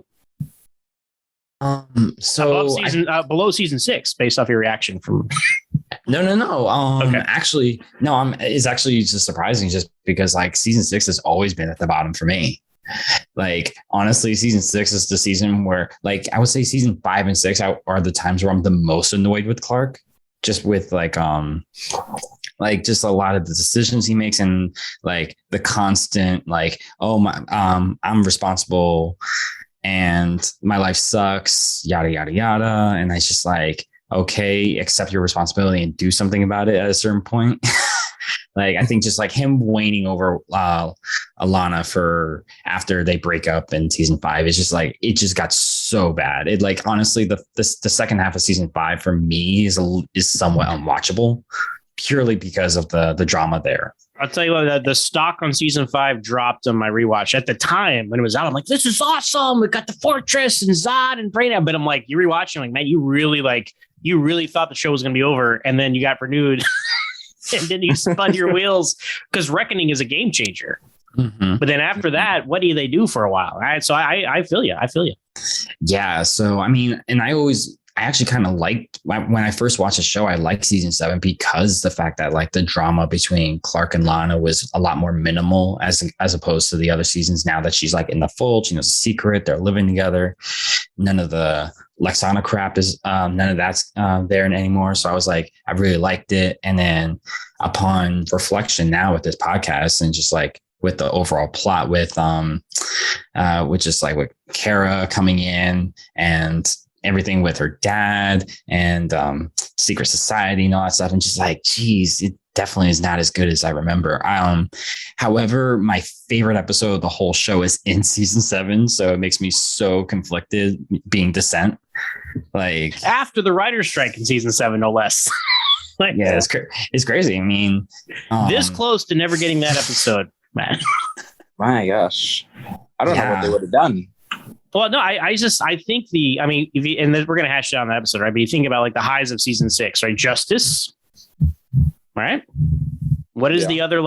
Below season 6, based off your reaction from. No. Okay. Actually, no. It's actually just surprising, just because season 6 has always been at the bottom for me. Honestly, season 6 is the season where, I would say season 5 and 6 are the times where I'm the most annoyed with Clark, just with just a lot of the decisions he makes, and the constant I'm responsible and my life sucks, yada yada yada, and it's just okay, accept your responsibility and do something about it at a certain point. I think just him waning over Alana for after they break up in season 5 is just it just got so bad. It honestly, the second half of season 5 for me is somewhat unwatchable. purely because of the drama there. I'll tell you what, the stock on season 5 dropped on my rewatch. At the time when it was out, I'm like, this is awesome. We got the Fortress and Zod and Brain. But I'm like, you rewatching, like, man, you really thought the show was going to be over, and then you got renewed, and then you spun your wheels, because Reckoning is a game changer. Mm-hmm. But then after that, what do they do for a while? Right? So I feel you. Yeah. So, I mean, and I actually kind of liked, when I first watched the show, I liked season 7 because the fact that like the drama between Clark and Lana was a lot more minimal as opposed to the other seasons. Now that she's like in the fold, she knows a secret, they're living together. None of the Lexana crap is, none of that's there anymore. So I was like, I really liked it. And then upon reflection now with this podcast and just like with the overall plot with just like with Kara coming in and everything with her dad and secret society and all that stuff, and just like, geez, it definitely is not as good as I remember. However, my favorite episode of the whole show is in season 7, so it makes me so conflicted being Descent. Like after the writer's strike in season 7, no less. Like, yeah, it's crazy. I mean, this close to never getting that episode, man. My gosh, I don't know what they would have done. Well, no, I think and then we're going to hash it out on that episode, right? But you think about like the highs of season 6, right? Justice, right? What is the other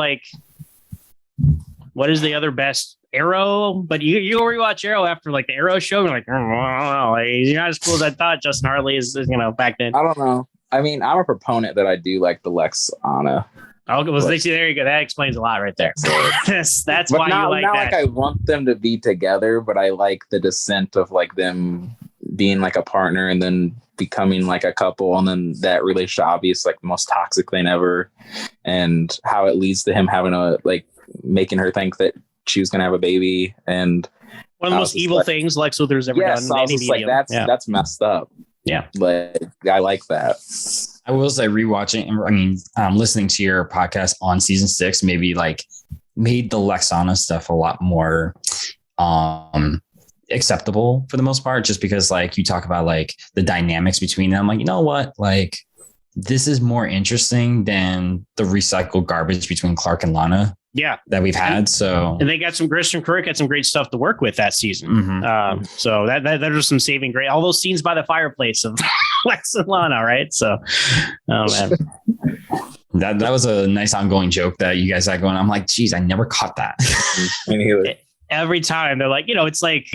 best? Arrow? But you rewatch Arrow after like the Arrow show, and like, I don't know, like, you're not as cool as I thought. Justin Hartley is, back then. I don't know. I mean, I'm a proponent that I do like the Lex Anna. Oh, well, there you go. That explains a lot right there. that's why you like not that. Like I want them to be together, but I like the descent of like them being like a partner and then becoming like a couple, and then that relationship obviously like the most toxic thing ever, and how it leads to him having making her think that she was gonna have a baby, and one of the most evil things Lex Luthor's ever done. So I was just like, that's messed up. Yeah, like I like that. I will say rewatching, listening to your podcast on season 6, maybe like made the Lexana stuff a lot more acceptable for the most part, just because like you talk about like the dynamics between them. Like, you know what? Like, this is more interesting than the recycled garbage between Clark and Lana. Yeah, that we've had. And they got some Christian Kirk had some great stuff to work with that season. Mm-hmm. So that was some saving grace. All those scenes by the fireplace of Lex and Lana, right? So, oh man, that was a nice ongoing joke that you guys had going. I'm like, geez, I never caught that. Every time they're like, it's like,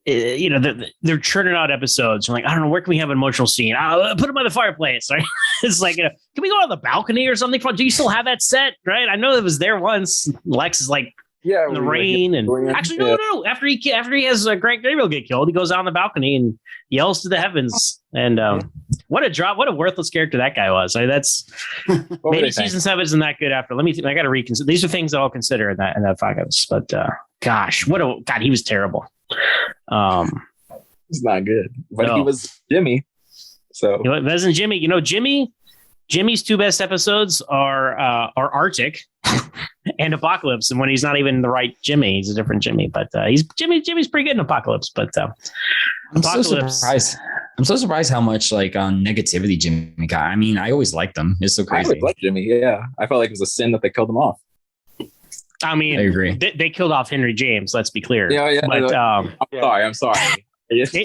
they're churning out episodes. I'm like, I don't know, where can we have an emotional scene? I'll put them by the fireplace, right? It's like, can we go on the balcony or something? Do you still have that set, right? I know it was there once. Lex is like, in the rain, and actually, no. After he has Grant Gabriel get killed, he goes out on the balcony and yells to the heavens. And what a worthless character that guy was. That's maybe season 7 isn't that good. After, I got to reconsider. These are things that I'll consider in that podcast. But gosh, he was terrible. It's not good, but he was Jimmy. So it wasn't Jimmy. Jimmy's 2 best episodes are Arctic and Apocalypse, and when he's not even the right Jimmy, he's a different Jimmy. But Jimmy's pretty good in Apocalypse. But I'm so surprised how much negativity Jimmy got. I mean, I always liked him. It's so crazy. I always liked Jimmy. Yeah, I felt like it was a sin that they killed him off. I mean, I agree. They killed off Henry James. Let's be clear. Yeah. But, I'm sorry. I just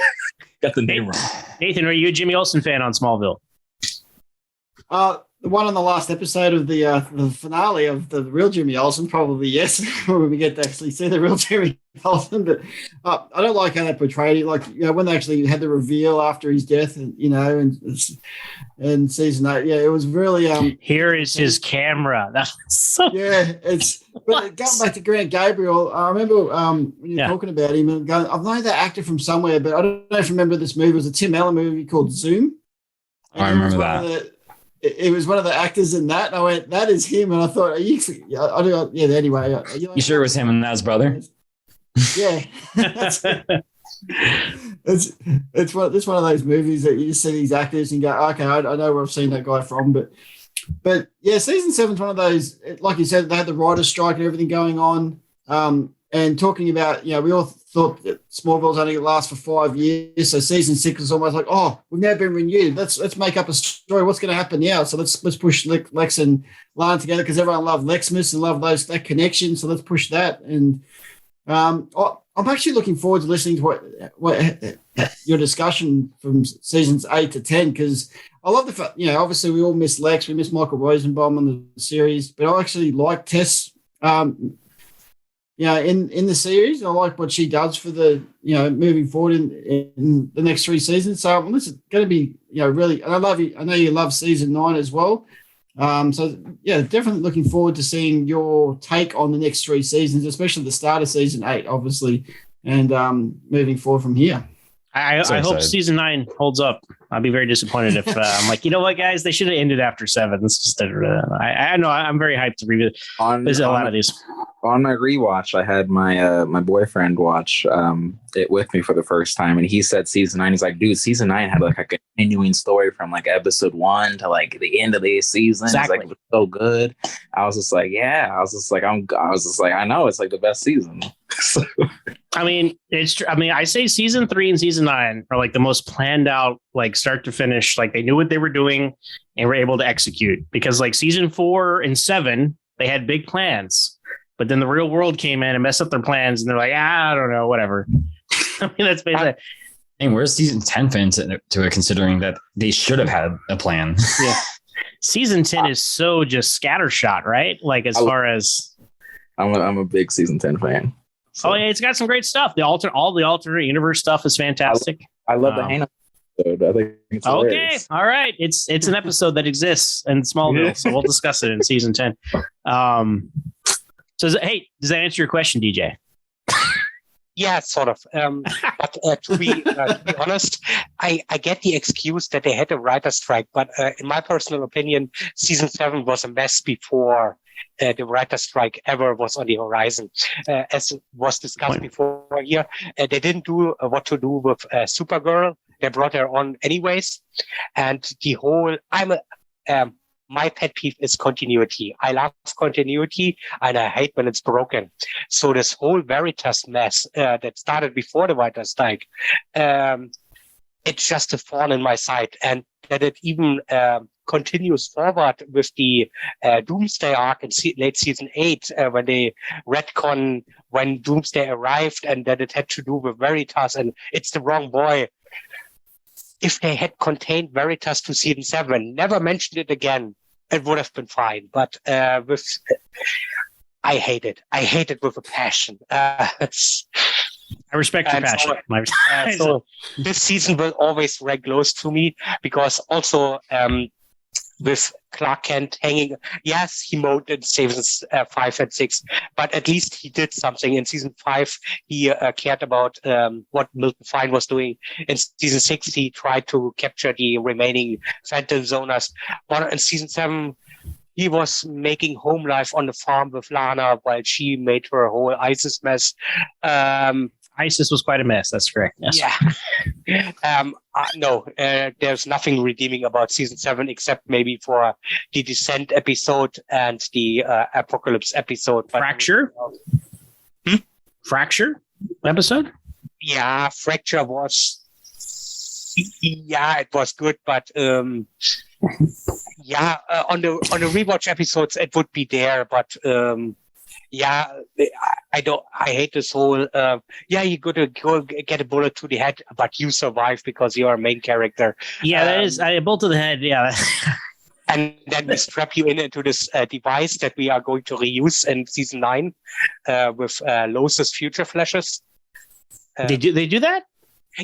got the name wrong. Nathan, are you a Jimmy Olsen fan on Smallville? The one on the last episode of the finale of the real Jimmy Olsen, probably yes, when we get to actually see the real Jimmy Olsen. But I don't like how they portrayed it. Like, when they actually had the reveal after his death, and in season 8, it was really. Here is his camera. That's so. Yeah, but going back to Grant Gabriel, I remember when you're talking about him and going, I've known that actor from somewhere, but I don't know if you remember this movie. It was a Tim Allen movie called Zoom. I remember that. It was one of the actors in that. And I went, that is him. And I thought, anyway. You sure it was him and that's brother? Yeah. It's one of those movies that you just see these actors and go, okay, I know where I've seen that guy from. But yeah, season 7's one of those, like you said, they had the writer's strike and everything going on. And talking about, we all thought that Smallville's only going to last for 5 years. So season 6 is almost like, oh, we've now been renewed. Let's make up a story. What's going to happen now? So let's push Lex and Lana together because everyone loved Lexmas and loved that connection. So let's push that. And I'm actually looking forward to listening to what your discussion from seasons 8 to 10 because I love the fact, obviously we all miss Lex, we miss Michael Rosenbaum on the series, but I actually like Tess, in the series. I like what she does for the, moving forward in the next 3 seasons. So this is going to be, really, and I know you love season 9 as well. So definitely looking forward to seeing your take on the next 3 seasons, especially the start of season 8, obviously, and moving forward from here. I hope season 9 holds up. I'd be very disappointed if I'm like, you know what, guys, they should have ended after 7. It's just I know I'm very hyped to revisit a lot of these. On my rewatch, I had my my boyfriend watch it with me for the first time, and he said season 9. He's like, dude, season 9 had like a continuing story from like episode 1 to like the end of the season. Exactly. He's like, it was so good. I was just like, yeah. I was just like, I know it's like the best season. I mean, it's true. I mean, I say season 3 and season 9 are like the most planned out, like start to finish. Like they knew what they were doing and were able to execute because like season 4 and 7, they had big plans, but then the real world came in and messed up their plans. And they're like, I don't know, whatever. I mean, that's basically. And where's season 10 fit into it, considering that they should have had a plan? Yeah. Season 10 is so just scattershot, right? Like as far as. I'm a big season 10 fan. So. Oh yeah, it's got some great stuff. All the alternate universe stuff is fantastic. I love the Hannah episode. I think it's hilarious. All right. It's an episode that exists in Smallville, so we'll discuss it in season 10. Does that answer your question, DJ? Yeah, sort of. But to be honest, I get the excuse that they had a writer's strike, but in my personal opinion, season 7 was a mess before the writer's strike ever was on the horizon. As was discussed before here, they didn't do what to do with Supergirl. They brought her on anyways. And the whole, my pet peeve is continuity. I love continuity and I hate when it's broken. So this whole Veritas mess that started before the writer's strike, it's just a thorn in my side. And that it even continues forward with the Doomsday arc in late season 8 when they retcon when Doomsday arrived and that it had to do with Veritas and it's the wrong boy. If they had contained Veritas to season 7, never mentioned it again, it would have been fine. But I hate it. I hate it with a passion. I respect your passion. So this season will always rank close to me because also with Clark Kent hanging, yes, he mowed in seasons 5 and 6, but at least he did something. In season 5, he cared about what Milton Fine was doing. In season 6, he tried to capture the remaining Phantom Zoners. But in season 7, he was making home life on the farm with Lana while she made her whole ISIS mess. ISIS was quite a mess. That's correct. Yes. Yeah. No, there's nothing redeeming about season 7 except maybe for the Descent episode and the Apocalypse episode. Fracture? Fracture episode? Yeah, Fracture was. Yeah, it was good, but on the rewatch episodes it would be there, but. Yeah, I hate this whole, you got to go get a bullet to the head, but you survive because you're a main character. Yeah, that is a bullet to the head. Yeah. And then we strap you into this device that we are going to reuse in season 9 with Lois's future flashes. They do that?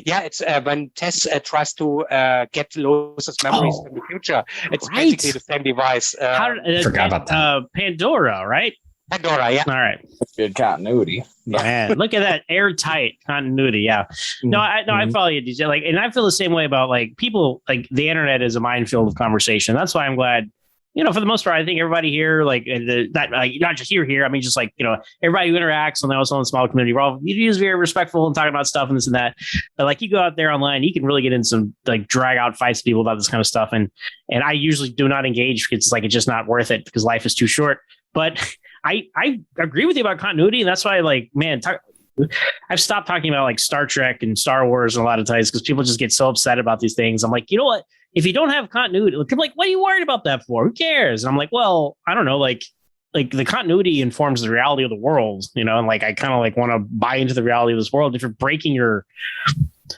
Yeah, it's when Tess tries to get Lois's memories in the future. It's basically the same device. Forgot about that. Pandora, right? Pandora, yeah. All right. Good continuity. Man, look at that airtight continuity. Yeah. No, I follow you, DJ. Like, and I feel the same way about like people. Like the internet is a minefield of conversation. That's why I'm glad. For the most part, I think everybody here, like, not just here. I mean, just like everybody who interacts on the small community, we're all usually very respectful and talking about stuff and this and that. But like, you go out there online, you can really get in some like drag out fights with people about this kind of stuff. And I usually do not engage because it's like it's just not worth it because life is too short. But I agree with you about continuity, and that's why, like, man, I've stopped talking about like Star Trek and Star Wars and a lot of times because people just get so upset about these things. I'm like, you know what? If you don't have continuity, people are like, what are you worried about that for? Who cares? And I'm like, well, I don't know, like the continuity informs the reality of the world, you know, and like I kind of like want to buy into the reality of this world. If you're breaking your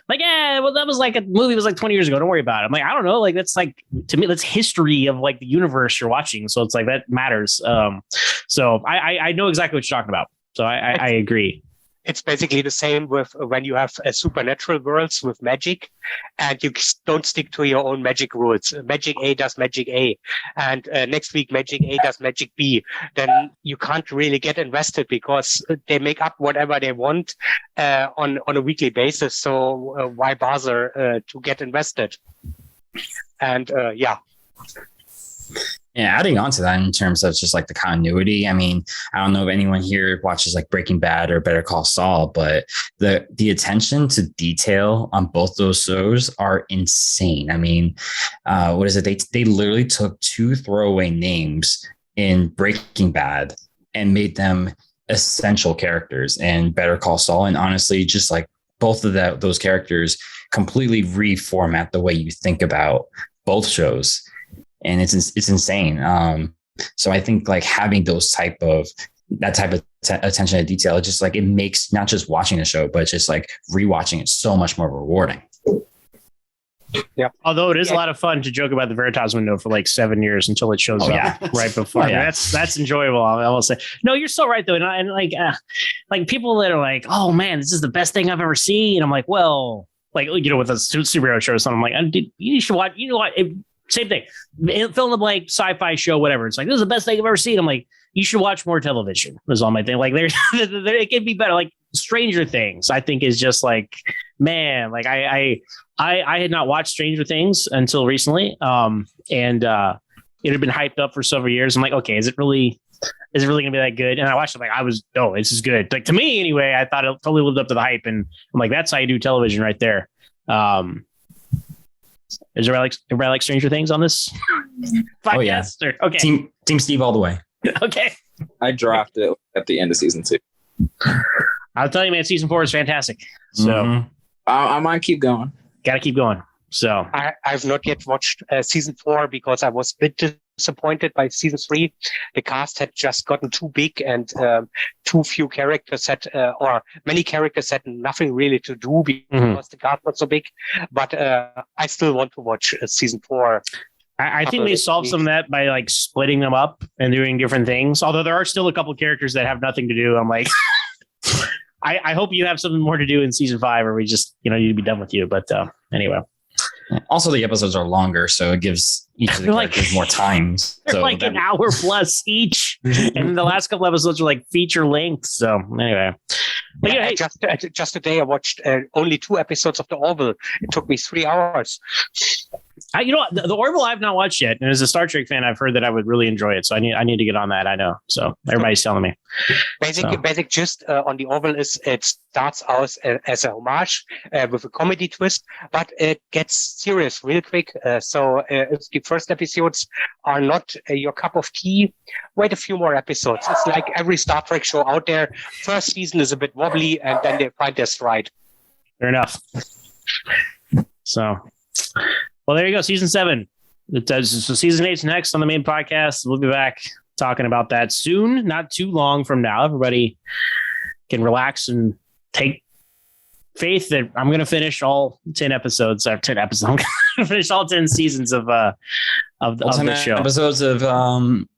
like, well, that was like a movie was like 20 years ago. Don't worry about it. I'm like, I don't know. Like, that's like, to me, that's history of like the universe you're watching. So it's like, that matters. So I know exactly what you're talking about. So I agree. It's basically the same with when you have supernatural worlds with magic and you don't stick to your own magic rules. Magic A does magic A and next week magic A does magic B. Then you can't really get invested because they make up whatever they want on a weekly basis. So why bother to get invested? And yeah. Yeah, adding on to that in terms of just like the continuity. I mean, I don't know if anyone here watches like Breaking Bad or Better Call Saul, but the attention to detail on both those shows are insane. I mean, what is it? They literally took 2 throwaway names in Breaking Bad and made them essential characters in Better Call Saul. And honestly, just like both of those characters completely reformat the way you think about both shows. And it's insane. So I think like having that type of attention to detail, it just like it makes not just watching the show, but just like rewatching it so much more rewarding. Yeah. Although it is a lot of fun to joke about the Veritas window for like 7 years until it shows up right before. That's enjoyable. I will say. No, you're so right though, and like people that are like, oh man, this is the best thing I've ever seen. I'm like, well, like you know, with a superhero show or something, I'm like, you should watch. You know what? Same thing. Fill in the blank, sci-fi show, whatever. It's like, this is the best thing I've ever seen. I'm like, you should watch more television. That's all my thing. Like, it can be better. Like Stranger Things, I think is just like, man, like I had not watched Stranger Things until recently. And it had been hyped up for several years. I'm like, okay, is it really gonna be that good? And I watched it like this is good. Like to me anyway, I thought it totally lived up to the hype. And I'm like, that's how you do television right there. Is everybody like Stranger Things on this podcast? Oh, yeah. Okay. Team Steve all the way. Okay. I dropped it at the end of season 2. I'll tell you, man, season 4 is fantastic. So I might keep going. Got to keep going. So I've not yet watched season 4 because I was a bit disappointed by season 3. The cast had just gotten too big and too few characters or many characters had nothing really to do because the cast was so big. But I still want to watch season 4. I think they solved some of that by like splitting them up and doing different things. Although there are still a couple characters that have nothing to do. I'm like, I hope you have something more to do in season 5, or we just need to be done with you. But anyway. Also, the episodes are longer, so it gives each of the characters more time. They're so like an hour plus each, and the last couple episodes are like feature length. So anyway, but hey, just today I watched only 2 episodes of the Orville. It took me 3 hours. The Orville I've not watched yet, and as a Star Trek fan, I've heard that I would really enjoy it. So I need to get on that. I know. So everybody's telling me. Basic gist on the Orville is it starts out as a homage with a comedy twist, but it gets serious real quick. So if the first episodes are not your cup of tea, wait a few more episodes. It's like every Star Trek show out there. First season is a bit wobbly, and then they find their stride. Fair enough. So. Well, there you go. Season 7. So season 8's next on the main podcast. We'll be back talking about that soon, not too long from now. Everybody can relax and take faith that I'm going to finish all 10 episodes. Or 10 episodes. I'm going to finish all 10 seasons of the show. Episodes of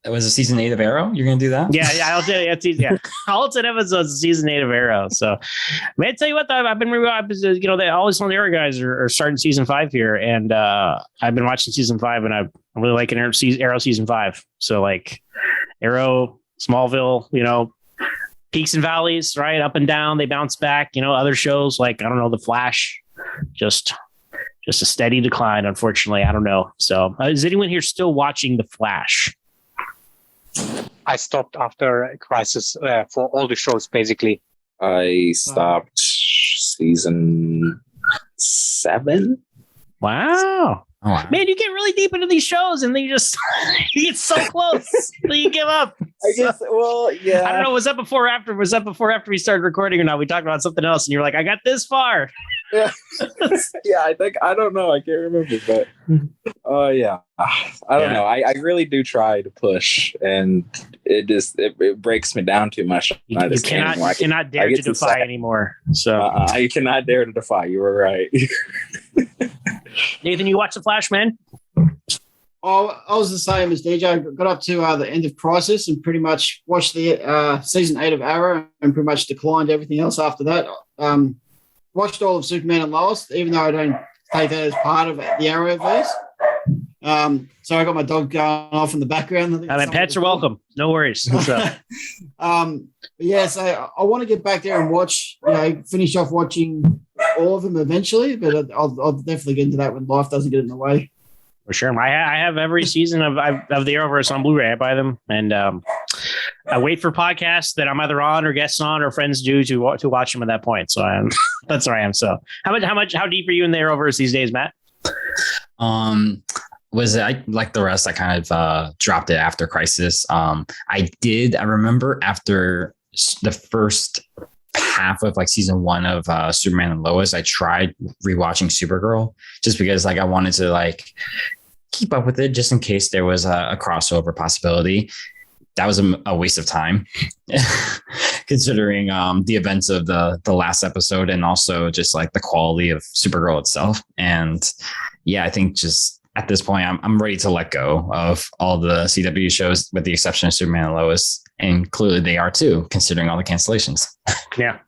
it was a season 8 of Arrow. You're going to do that? Yeah. I'll tell you. Yeah, all 10 episodes of season 8 of Arrow. So, man, I tell you what, I've been all these Arrow guys are starting season 5 here, and I've been watching season 5, and I'm really liking Arrow season 5. So, like Arrow, Smallville, peaks and valleys, right, up and down. They bounce back. Other shows like I don't know, The Flash, just a steady decline, unfortunately. I don't know. So is anyone here still watching The Flash? I stopped after Crisis for all the shows, basically. I stopped season 7. Wow. Oh, wow. Man, you get really deep into these shows and then you just you get so close that you give up. I guess. Well, yeah. I don't know. Was that before or after? Was that before or after we started recording or not? We talked about something else and you're like, I got this far. Yeah. Yeah, I don't know. I can't remember, but yeah. I don't know. I really do try to push, and it breaks me down too much. You cannot dare to defy anymore. So I cannot dare to defy. You were right. Nathan, you watch The Flash, man? Oh, I was the same as DJ. I got up to the end of Crisis and pretty much watched the season 8 of Arrow and pretty much declined everything else after that. Watched all of Superman and Lois, even though I don't take that as part of the Arrowverse. So I got my dog going off in the background. I mean, pets are welcome. No worries. So I want to get back there and watch, finish off watching all of them eventually, but I'll definitely get into that when life doesn't get in the way. For sure. I have every season of the Arrowverse on Blu-ray. I buy them, and I wait for podcasts that I'm either on or guests on or friends do to watch them at that point. So that's where I am. So how deep are you in the Arrowverse these days, Matt? Was it like the rest? I kind of dropped it after Crisis. I remember after the first half of like season 1 of Superman and Lois, I tried rewatching Supergirl just because like I wanted to like keep up with it just in case there was a crossover possibility. That was a waste of time considering the events of the last episode and also just like the quality of Supergirl itself. And yeah, I think just at this point, I'm ready to let go of all the CW shows with the exception of Superman and Lois. And clearly they are too, considering all the cancellations. Yeah.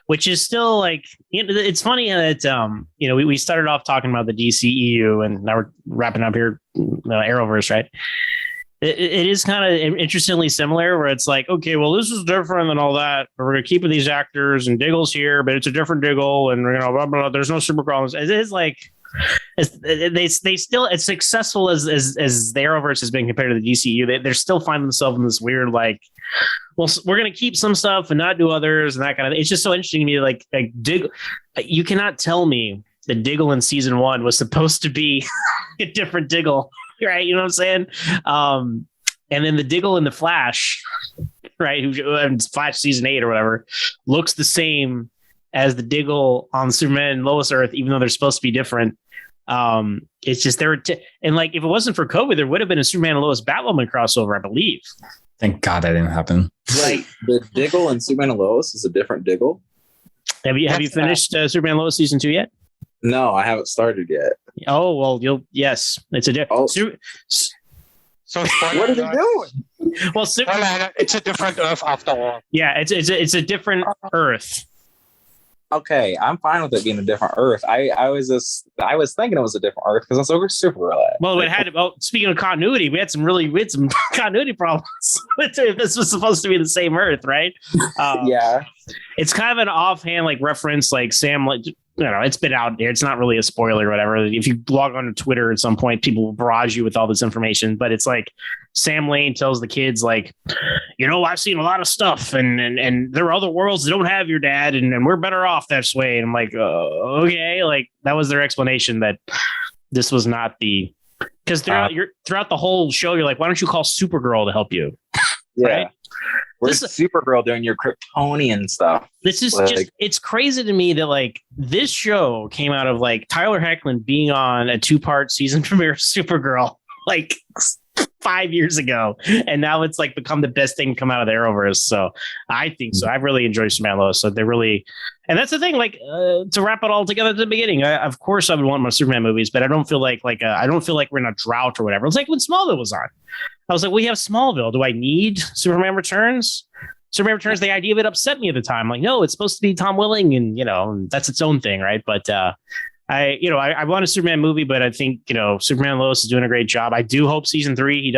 Which is still like, it's funny that, we started off talking about the DCEU and now we're wrapping up here, Arrowverse, right? It is kind of interestingly similar where it's like, okay, well, this is different than all that, but we're going to keep these actors and Diggle's here, but it's a different Diggle and, blah, blah, blah, there's no Supergirl. It is like, they still, as successful as the Arrowverse has been compared to the DCU, they're still finding themselves in this weird, like, well, we're going to keep some stuff and not do others and that kind of, it's just so interesting to me. Like Diggle, you cannot tell me that Diggle in season 1 was supposed to be a different Diggle, right? You know what I'm saying? And then the Diggle in the Flash, right? Who Flash season 8 or whatever, looks the same as the Diggle on Superman and Lois Earth, even though they're supposed to be different. It's just and like if it wasn't for COVID, there would have been a Superman and Lois Batwoman crossover, I believe. Thank God that didn't happen. Like the Diggle and Superman and Lois is a different Diggle. Have you finished Superman and Lois season 2 yet? No, I haven't started yet. Oh well, yes, it's a different. So what are they doing? Well, it's a different Earth after all. Yeah, it's a different Earth. Okay, I'm fine with it being a different Earth. I was thinking it was a different Earth because that's where Supergirl at. Well, speaking of continuity, we had some continuity problems if this was supposed to be the same Earth, right? Yeah, it's kind of an offhand like reference, like Sam, like, it's been out there. It's not really a spoiler or whatever. If you log on to Twitter at some point, people will barrage you with all this information. But it's like Sam Lane tells the kids, like, I've seen a lot of stuff and there are other worlds that don't have your dad and we're better off this way. And I'm like, okay, like that was their explanation that this was not because throughout the whole show, you're like, why don't you call Supergirl to help you? Yeah. Right? Where's Supergirl doing your Kryptonian stuff? This is just, it's crazy to me that like this show came out of like Tyler Hoechlin being on a 2-part season premiere of Supergirl like 5 years ago. And now it's like become the best thing to come out of the Arrowverse. So I think so. I've really enjoyed Superman and Lois. So they really, and that's the thing, like to wrap it all together at the beginning, of course I would want more Superman movies, but I don't feel like I don't feel like we're in a drought or whatever. It's like when Smallville was on. I was like, we have Smallville. Do I need Superman Returns? Superman Returns, the idea of it upset me at the time. Like, no, it's supposed to be Tom Welling and, that's its own thing, right? But I want a Superman movie, but I think, Superman and Lois is doing a great job. I do hope season 3,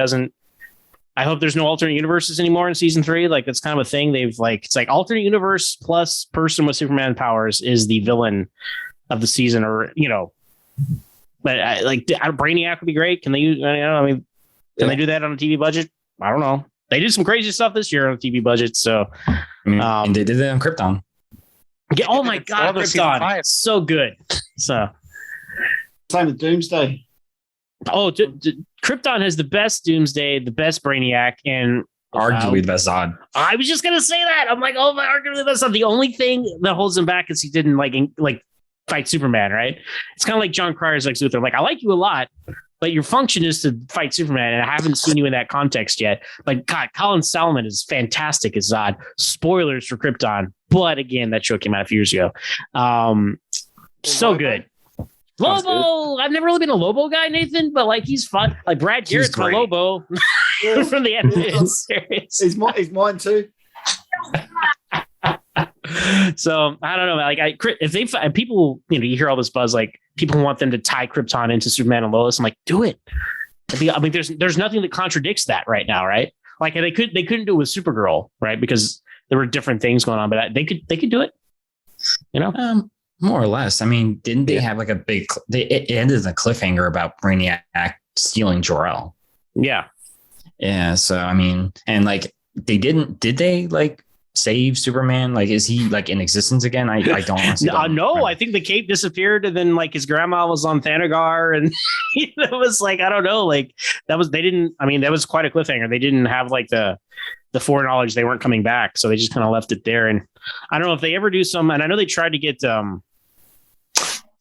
I hope there's no alternate universes anymore in season 3. Like, that's kind of a thing. They've it's like alternate universe plus person with Superman powers is the villain of the season but Brainiac would be great. Can they use, Can they do that on a TV budget? I don't know. They did some crazy stuff this year on a TV budget. So, and they did it on Krypton. Yeah, oh my God, Krypton, so good. So, same with Doomsday. Oh, Krypton has the best Doomsday, the best Brainiac, and arguably the best Zod. I was just gonna say that. I'm like, oh my, arguably the best Zod. The only thing that holds him back is he didn't like fight Superman, right? It's kind of like John Cryer's Lex Luthor. Like, I like you a lot, but your function is to fight Superman, and I haven't seen you in that context yet. But God, Colin Salmon is fantastic as Zod. Spoilers for Krypton, but again, that show came out a few years ago. So good. Lobo. I've never really been a Lobo guy, Nathan, but like he's fun. Like Brad Garrett's my Lobo from the animated series. He's mine too. So I don't know. Like if they people, you hear all this buzz, like people want them to tie Krypton into Superman and Lois. I'm like, do it. I mean, there's nothing that contradicts that right now, right? Like they couldn't do it with Supergirl, right? Because there were different things going on, but they could do it. More or less. I mean, didn't they have like a big? It ended in a cliffhanger about Brainiac stealing Jor-El. Yeah. Yeah. So I mean, and like they didn't. Did they like save Superman? Like, is he like in existence again? I don't honestly no, I think the cape disappeared, and then like his grandma was on Thanagar, and it was like, I don't know, like that was, they didn't, I mean, that was quite a cliffhanger. They didn't have like the foreknowledge they weren't coming back, so they just kind of left it there. And I don't know if they ever do some, and I know they tried to get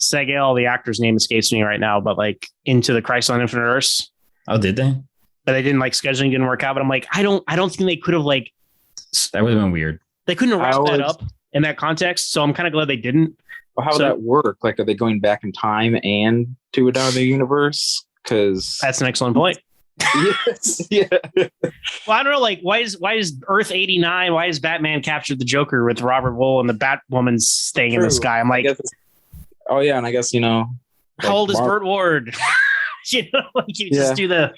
Segel, the actor's name escapes me right now, but like into the Crisis on Infinite Earths. Oh, did they? But they didn't, like, scheduling didn't work out. But I'm like, I don't think they could have, like, that would have been weird. They couldn't have wrapped that up in that context. So I'm kind of glad they didn't. Well, how would that work? Like, are they going back in time and to another universe? Because that's an excellent point. Yes. Yeah. Well, I don't know. Like, why is Earth 89? Why is Batman captured the Joker with Robert Wool and the Batwoman staying in the sky? I'm like, oh yeah, and I guess how old is Burt Ward? Like you just do the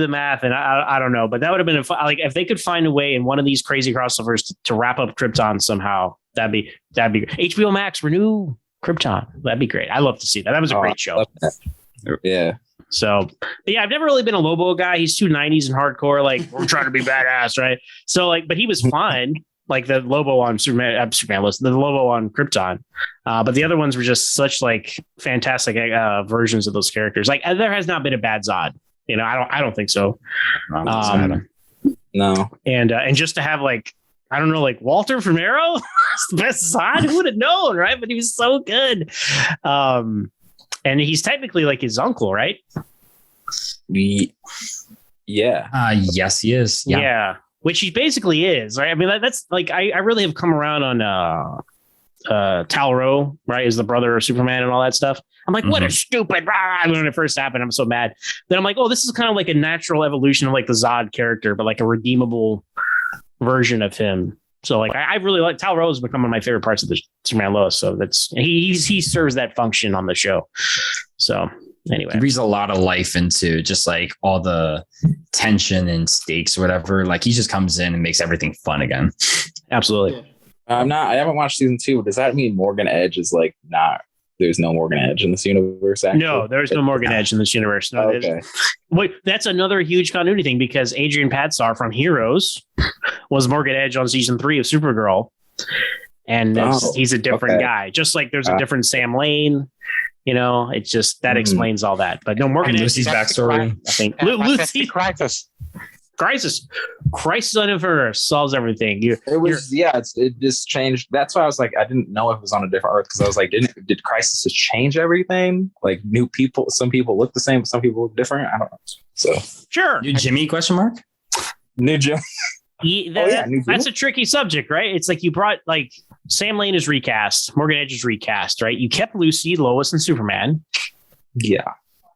math, and I don't know, but that would have been like if they could find a way in one of these crazy crossovers to wrap up Krypton somehow. That'd be HBO Max renew Krypton. That'd be great. I love to see that. That was a great show. Yeah. So, but yeah, I've never really been a Lobo guy. He's too 90s and hardcore. Like, we're trying to be badass, right? So, like, but he was fun. Like the Lobo on Superman list, the Lobo on Krypton. But the other ones were just such like fantastic versions of those characters. Like, there has not been a bad Zod. I don't think so. No. And just to have like, I don't know, like Walter from Arrow, the best Zod. Who would have known, right? But he was so good. And he's technically like his uncle, right? Yeah. Yes, he is. Yeah. Which he basically is, right? I mean, that's like, I really have come around on Tal-Rho, right? Is the brother of Superman and all that stuff. I'm like, what a stupid, when it first happened, I'm so mad. Then I'm like, oh, this is kind of like a natural evolution of like the Zod character, but like a redeemable version of him. So like, I really like Tal-Rho has become one of my favorite parts of the Superman Lois. So he serves that function on the show. So anyway, he breathes a lot of life into just like all the tension and stakes or whatever. Like he just comes in and makes everything fun again. Absolutely. I haven't watched season 2. Does that mean Morgan Edge is like not? There's no Morgan Edge in this universe. Actually? No, there's no Morgan Edge in this universe. No, okay. Wait, that's another huge continuity thing because Adrian Padsar from Heroes was Morgan Edge on season 3 of Supergirl, and he's a different guy. Just like there's a different Sam Lane. It's just that explains all that. But no, Morgan Edge. Lucy's backstory. I think Lucy Crisis on Infinite Earth solves everything. It just changed. That's why I was like, I didn't know if it was on a different Earth because I was like, did Crisis just change everything? Like new people, some people look the same, some people look different. I don't know. So sure, new Jimmy ? New Jimmy. That's a tricky subject, right? It's like you brought like Sam Lane is recast, Morgan Edge is recast, right? You kept Lucy, Lois, and Superman. Yeah.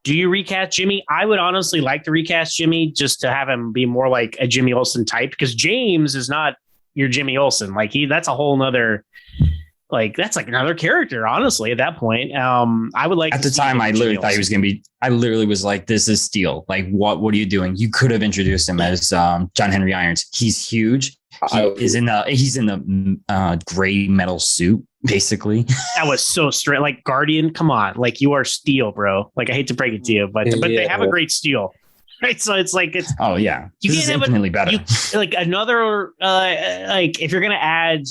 Do you recast Jimmy? I would honestly like to recast Jimmy just to have him be more like a Jimmy Olsen type because James is not your Jimmy Olsen. Like that's a whole nother, like that's like another character. Honestly, at that point, I would like. At the time, I literally thought he was going to be. I literally was like, "This is Steel. Like, what are you doing? You could have introduced him as John Henry Irons. He's huge. He's in the gray metal suit." Basically, that was so straight. Like Guardian, come on, like you are Steel, bro. Like I hate to break it to you, but they have a great Steel, right? So it's like it's. Oh yeah, this is infinitely better. Like another, like if you're gonna add,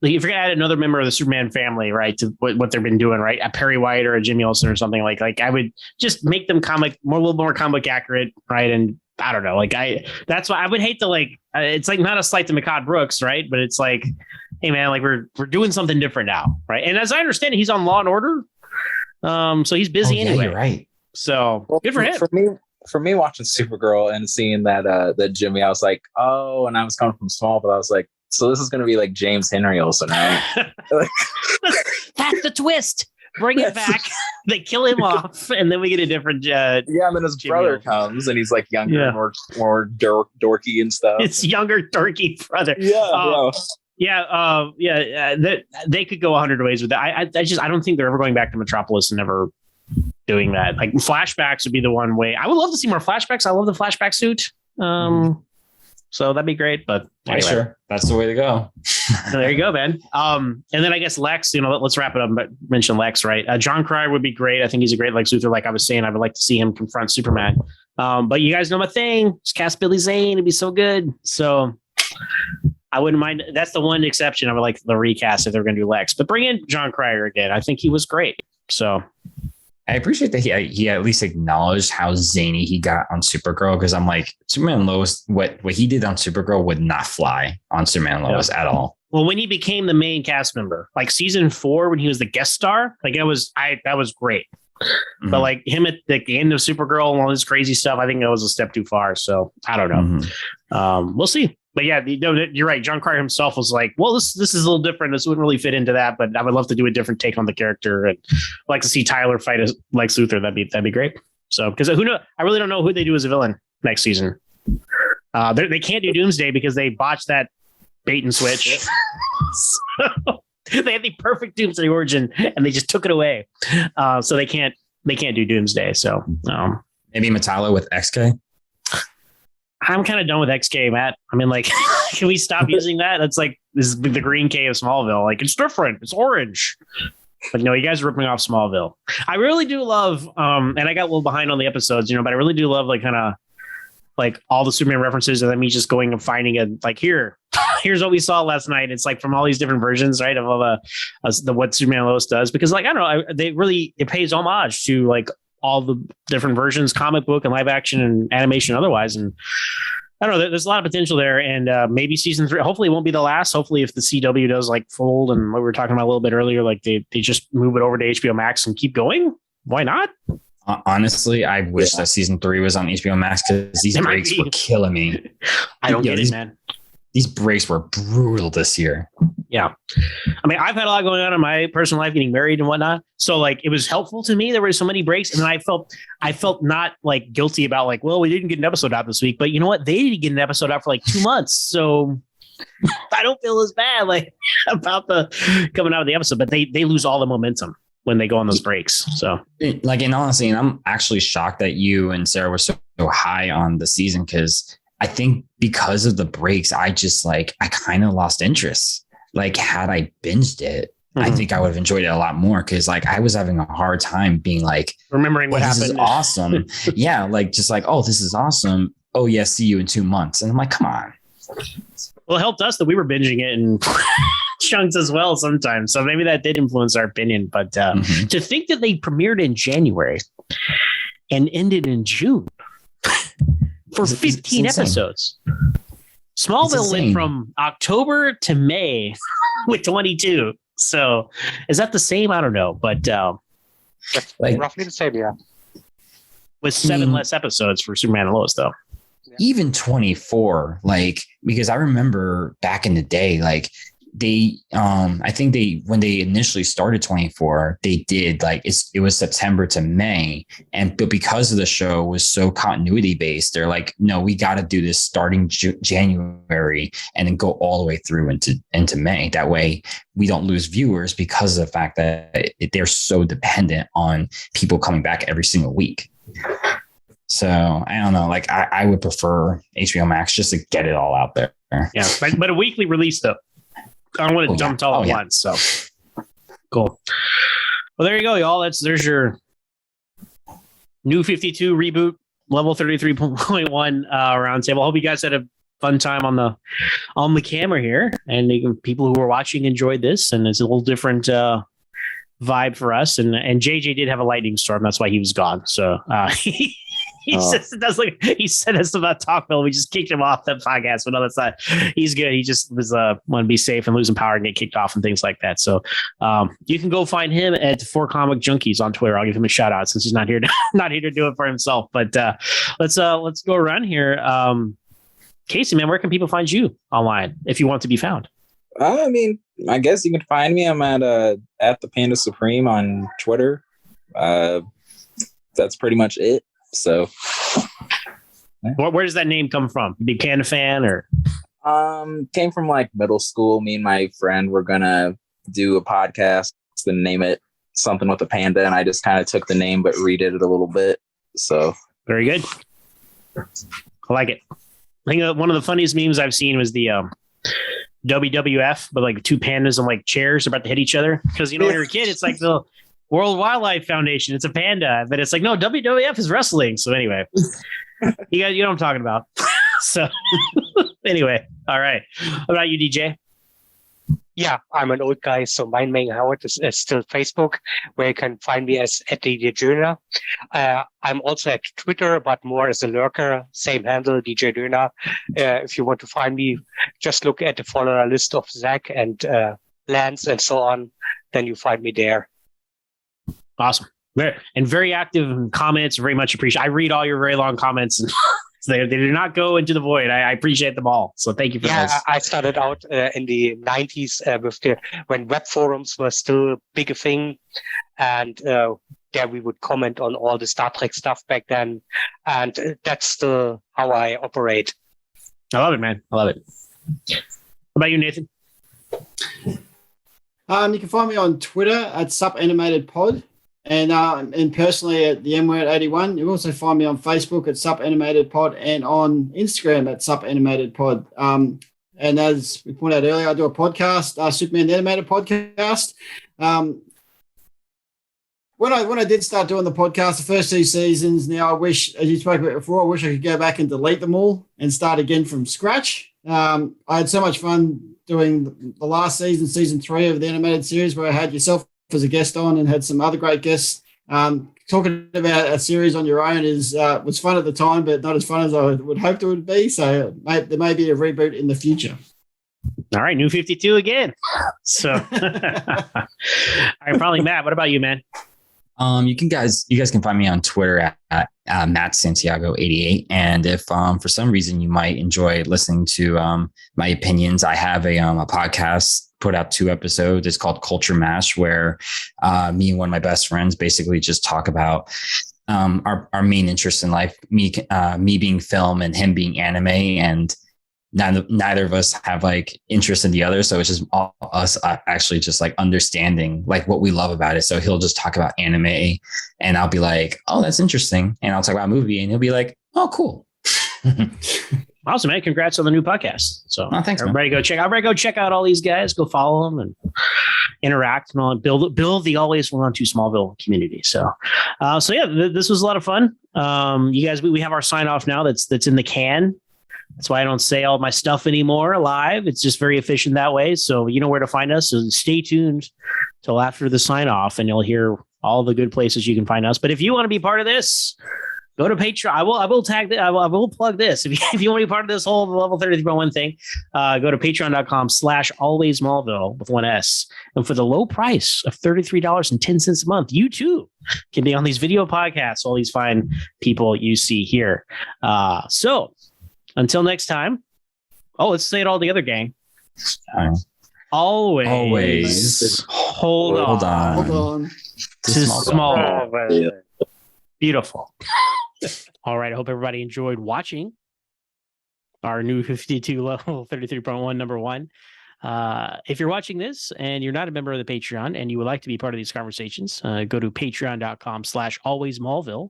like if you're gonna add another member of the Superman family, right, to what they've been doing, right, a Perry White or a Jimmy Olsen or something like I would just make them a little more comic accurate, right? And I don't know, like that's why I would hate to like it's like not a slight to Mehcad Brooks, right? But it's like, hey man, like we're doing something different now, right? And as I understand it, he's on Law and Order, so he's busy anyway. You're right. So good for him. For me, watching Supergirl and seeing that Jimmy, I was like, oh, and I was coming from Smallville, I was like, so this is going to be like James Henry Olsen, right? That's the twist. Bring it back. They kill him off, and then we get a different. And then his brother comes, and he's like younger, more dorky and stuff. It's younger, dorky brother. They could go 100 ways with that. I don't think they're ever going back to Metropolis and ever doing that. Like flashbacks would be the one way. I would love to see more flashbacks. I love the flashback suit. So that'd be great. But anyway. Sure, that's the way to go. There you go, man. And then I guess Lex. Let's wrap it up. But mention Lex, right? John Cryer would be great. I think he's a great Lex Luthor. Like I was saying, I would like to see him confront Superman. But you guys know my thing. Just cast Billy Zane. It'd be so good. So I wouldn't mind. That's the one exception. I would like the recast if they're going to do Lex. But bring in John Cryer again. I think he was great. So I appreciate that he at least acknowledged how zany he got on Supergirl, because I'm like, Superman and Lois, what he did on Supergirl would not fly on Superman and Lois at all. Well, when he became the main cast member, like season 4, when he was the guest star, like that was great. Mm-hmm. But like him at the end of Supergirl and all this crazy stuff, I think that was a step too far. So I don't know. Mm-hmm. We'll see. But yeah, you're right. John Cryer himself was like, well, this is a little different. This wouldn't really fit into that, but I would love to do a different take on the character. And I'd like to see Tyler fight as Lex Luthor. That'd be great. So, because who knows? I really don't know who they do as a villain next season. They can't do Doomsday because they botched that bait and switch. So, they had the perfect Doomsday origin and they just took it away. So they can't do Doomsday. So maybe Metallo with XK. I'm kind of done with XK, Matt. I mean, like, can we stop using that? That's like, this is the green K of Smallville. Like, it's different. It's orange. But no, you guys are ripping off Smallville. I really do love, and I got a little behind on the episodes, but I really do love, like, kind of, like, all the Superman references and then me just going and finding here's what we saw last night. It's like from all these different versions, right, of all the what Superman Lois does. Because, like, I don't know, it pays homage to, like, all the different versions, comic book and live action and animation otherwise. And I don't know, there's a lot of potential there. And maybe season 3, hopefully it won't be the last. Hopefully if the CW does like fold and what we were talking about a little bit earlier, like they just move it over to HBO Max and keep going. Why not? Honestly, I wish that season 3 was on HBO Max because these breaks were killing me. I don't get it, man. These breaks were brutal this year. Yeah. I mean, I've had a lot going on in my personal life, getting married and whatnot. So like, it was helpful to me. There were so many breaks. And then I felt not like guilty about like, well, we didn't get an episode out this week, but you know what? They didn't get an episode out for like 2 months. So I don't feel as bad like about the coming out of the episode, but they lose all the momentum when they go on those breaks. So like, and honestly, and I'm actually shocked that you and Sarah were so high on the season, because I think because of the breaks, I kind of lost interest. Like had I binged it, I think I would have enjoyed it a lot more. Cause like I was having a hard time being like, remembering what happened. This is awesome. Yeah. Like just like, oh, this is awesome. Oh yeah. See you in 2 months. And I'm like, come on. Well, it helped us that we were binging it in chunks as well sometimes. So maybe that did influence our opinion, but to think that they premiered in January and ended in June for 15 episodes. Smallville went from October to May with 22. So is that the same? I don't know, but like roughly the same, yeah. With 7 less episodes for Superman and Lois, though. Even 24, like, because I remember back in the day, like they, I think when they initially started 24, they did like, it was September to May. But because of the show was so continuity based, they're like, no, we got to do this starting January and then go all the way through into May. That way we don't lose viewers because of the fact that they're so dependent on people coming back every single week. So I don't know, like I would prefer HBO Max just to get it all out there. Yeah. But a weekly release though. I don't want to dump it all at once. So cool. Well, there you go, y'all. There's your new 52 reboot level 33.1 roundtable. I hope you guys had a fun time on the camera here, and people who are watching enjoyed this, and it's a little different vibe for us. And JJ did have a lightning storm, that's why he was gone. So he said us about TalkVille. We just kicked him off that podcast, but no, that's not. He's good. He just was want to be safe and losing power and get kicked off and things like that. So you can go find him at 4Comic Junkies on Twitter. I'll give him a shout out since he's not here to do it for himself. But let's go around here. Kasey, man, where can people find you online if you want to be found? I mean, I guess you can find me. I'm at the Panda Supreme on Twitter. That's pretty much it. So, yeah. Where does that name come from? Big Panda fan, or? Came from like middle school. Me and my friend were gonna do a podcast and name it something with a panda, and I just kind of took the name but redid it a little bit. So very good. I like it. I think one of the funniest memes I've seen was the WWF, but like two pandas on like chairs about to hit each other. Because when you're a kid, it's like the World Wildlife Foundation. It's a panda, but it's like, no, WWF is wrestling. So anyway, you know what I'm talking about. So anyway, all right. What about you, DJ? Yeah, I'm an old guy, so my main account is still Facebook, where you can find me as DJ Doena. I'm also at Twitter, but more as a lurker. Same handle, DJ Doena. If you want to find me, just look at the follower list of Zach and Lance and so on. Then you find me there. Awesome. Very active in comments. Very much appreciate. I read all your very long comments, and they do not go into the void. I appreciate them all. So thank you for this. I started out in the 90s when web forums were still big a thing, and there we would comment on all the Star Trek stuff back then, and that's still how I operate. I love it, man. I love it. What about you, Nathan? You can find me on Twitter at SupAnimatedPod. And personally at the MWord81. You also find me on Facebook at SupAnimatedPod and on Instagram at SupAnimatedPod. And as we pointed out earlier, I do a podcast, Superman the Animated Podcast. When I did start doing the podcast, the first 2 seasons, now I wish, as you spoke about before, I wish I could go back and delete them all and start again from scratch. I had so much fun doing the last season, season 3 of the animated series, where I had yourself as a guest on and had some other great guests. Talking about a series on your own was fun at the time, but not as fun as I would hope it would be. So there may be a reboot in the future. All right, New 52 again. So, all right, probably Matt. What about you, man? You guys can find me on Twitter at Matt Santiago 88. And if for some reason you might enjoy listening to my opinions, I have a podcast, put out 2 episodes. It's called Culture Mash, where me and one of my best friends basically just talk about our main interests in life, me being film and him being anime, and neither of us have like interest in the other. So it's just all us actually just like understanding like what we love about it. So he'll just talk about anime and I'll be like, oh, that's interesting. And I'll talk about a movie and he'll be like, oh, cool. Awesome, man. Congrats on the new podcast. So thanks, everybody go check out all these guys, go follow them and interact and all, and build the Always Hold On to Smallville community. So yeah, this was a lot of fun. You guys, we have our sign off now. That's in the can. That's why I don't say all my stuff anymore live. It's just very efficient that way. So you know where to find us. So stay tuned till after the sign off and you'll hear all the good places you can find us. But if you want to be part of this, go to Patreon. I will plug this. If you want to be part of this whole level 33.1 thing, go to patreon.com/alwaysmallville with 1 S. And for the low price of $33.10 a month, you too can be on these video podcasts, all these fine people you see here. So until next time. Oh, let's say it all together, gang. Always hold on. To small. Beautiful. All right. I hope everybody enjoyed watching our new 52 level 33.1 number 1. If you're watching this and you're not a member of the Patreon and you would like to be part of these conversations, go to patreon.com/alwaysmallville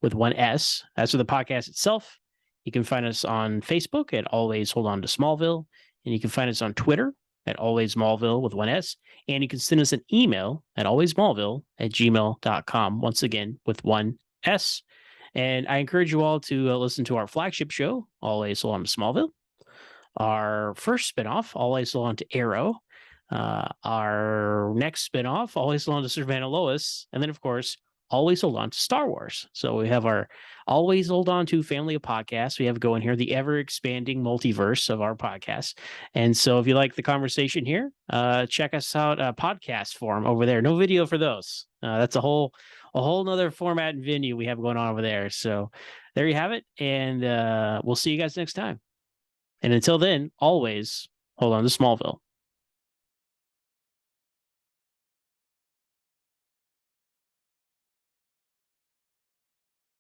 with 1 S. That's for the podcast itself. You can find us on Facebook at Always Hold On to Smallville, and you can find us on Twitter at Always Smallville with 1 S, and you can send us an email at alwaysmallville@gmail.com, once again with 1 S. And I encourage you all to listen to our flagship show, Always Hold On to Smallville. our first spinoff, Always Hold On to Arrow, our next spinoff, Always Hold On to Savannah Lois, and then, of course, Always Hold On to Star Wars. So we have our Always Hold On to family of podcasts. We have going here the ever-expanding multiverse of our podcasts. And so if you like the conversation here, check us out, podcast form over there. No video for those. That's a whole nother format and venue we have going on over there. So there you have it. And we'll see you guys next time. And until then, always hold on to Smallville.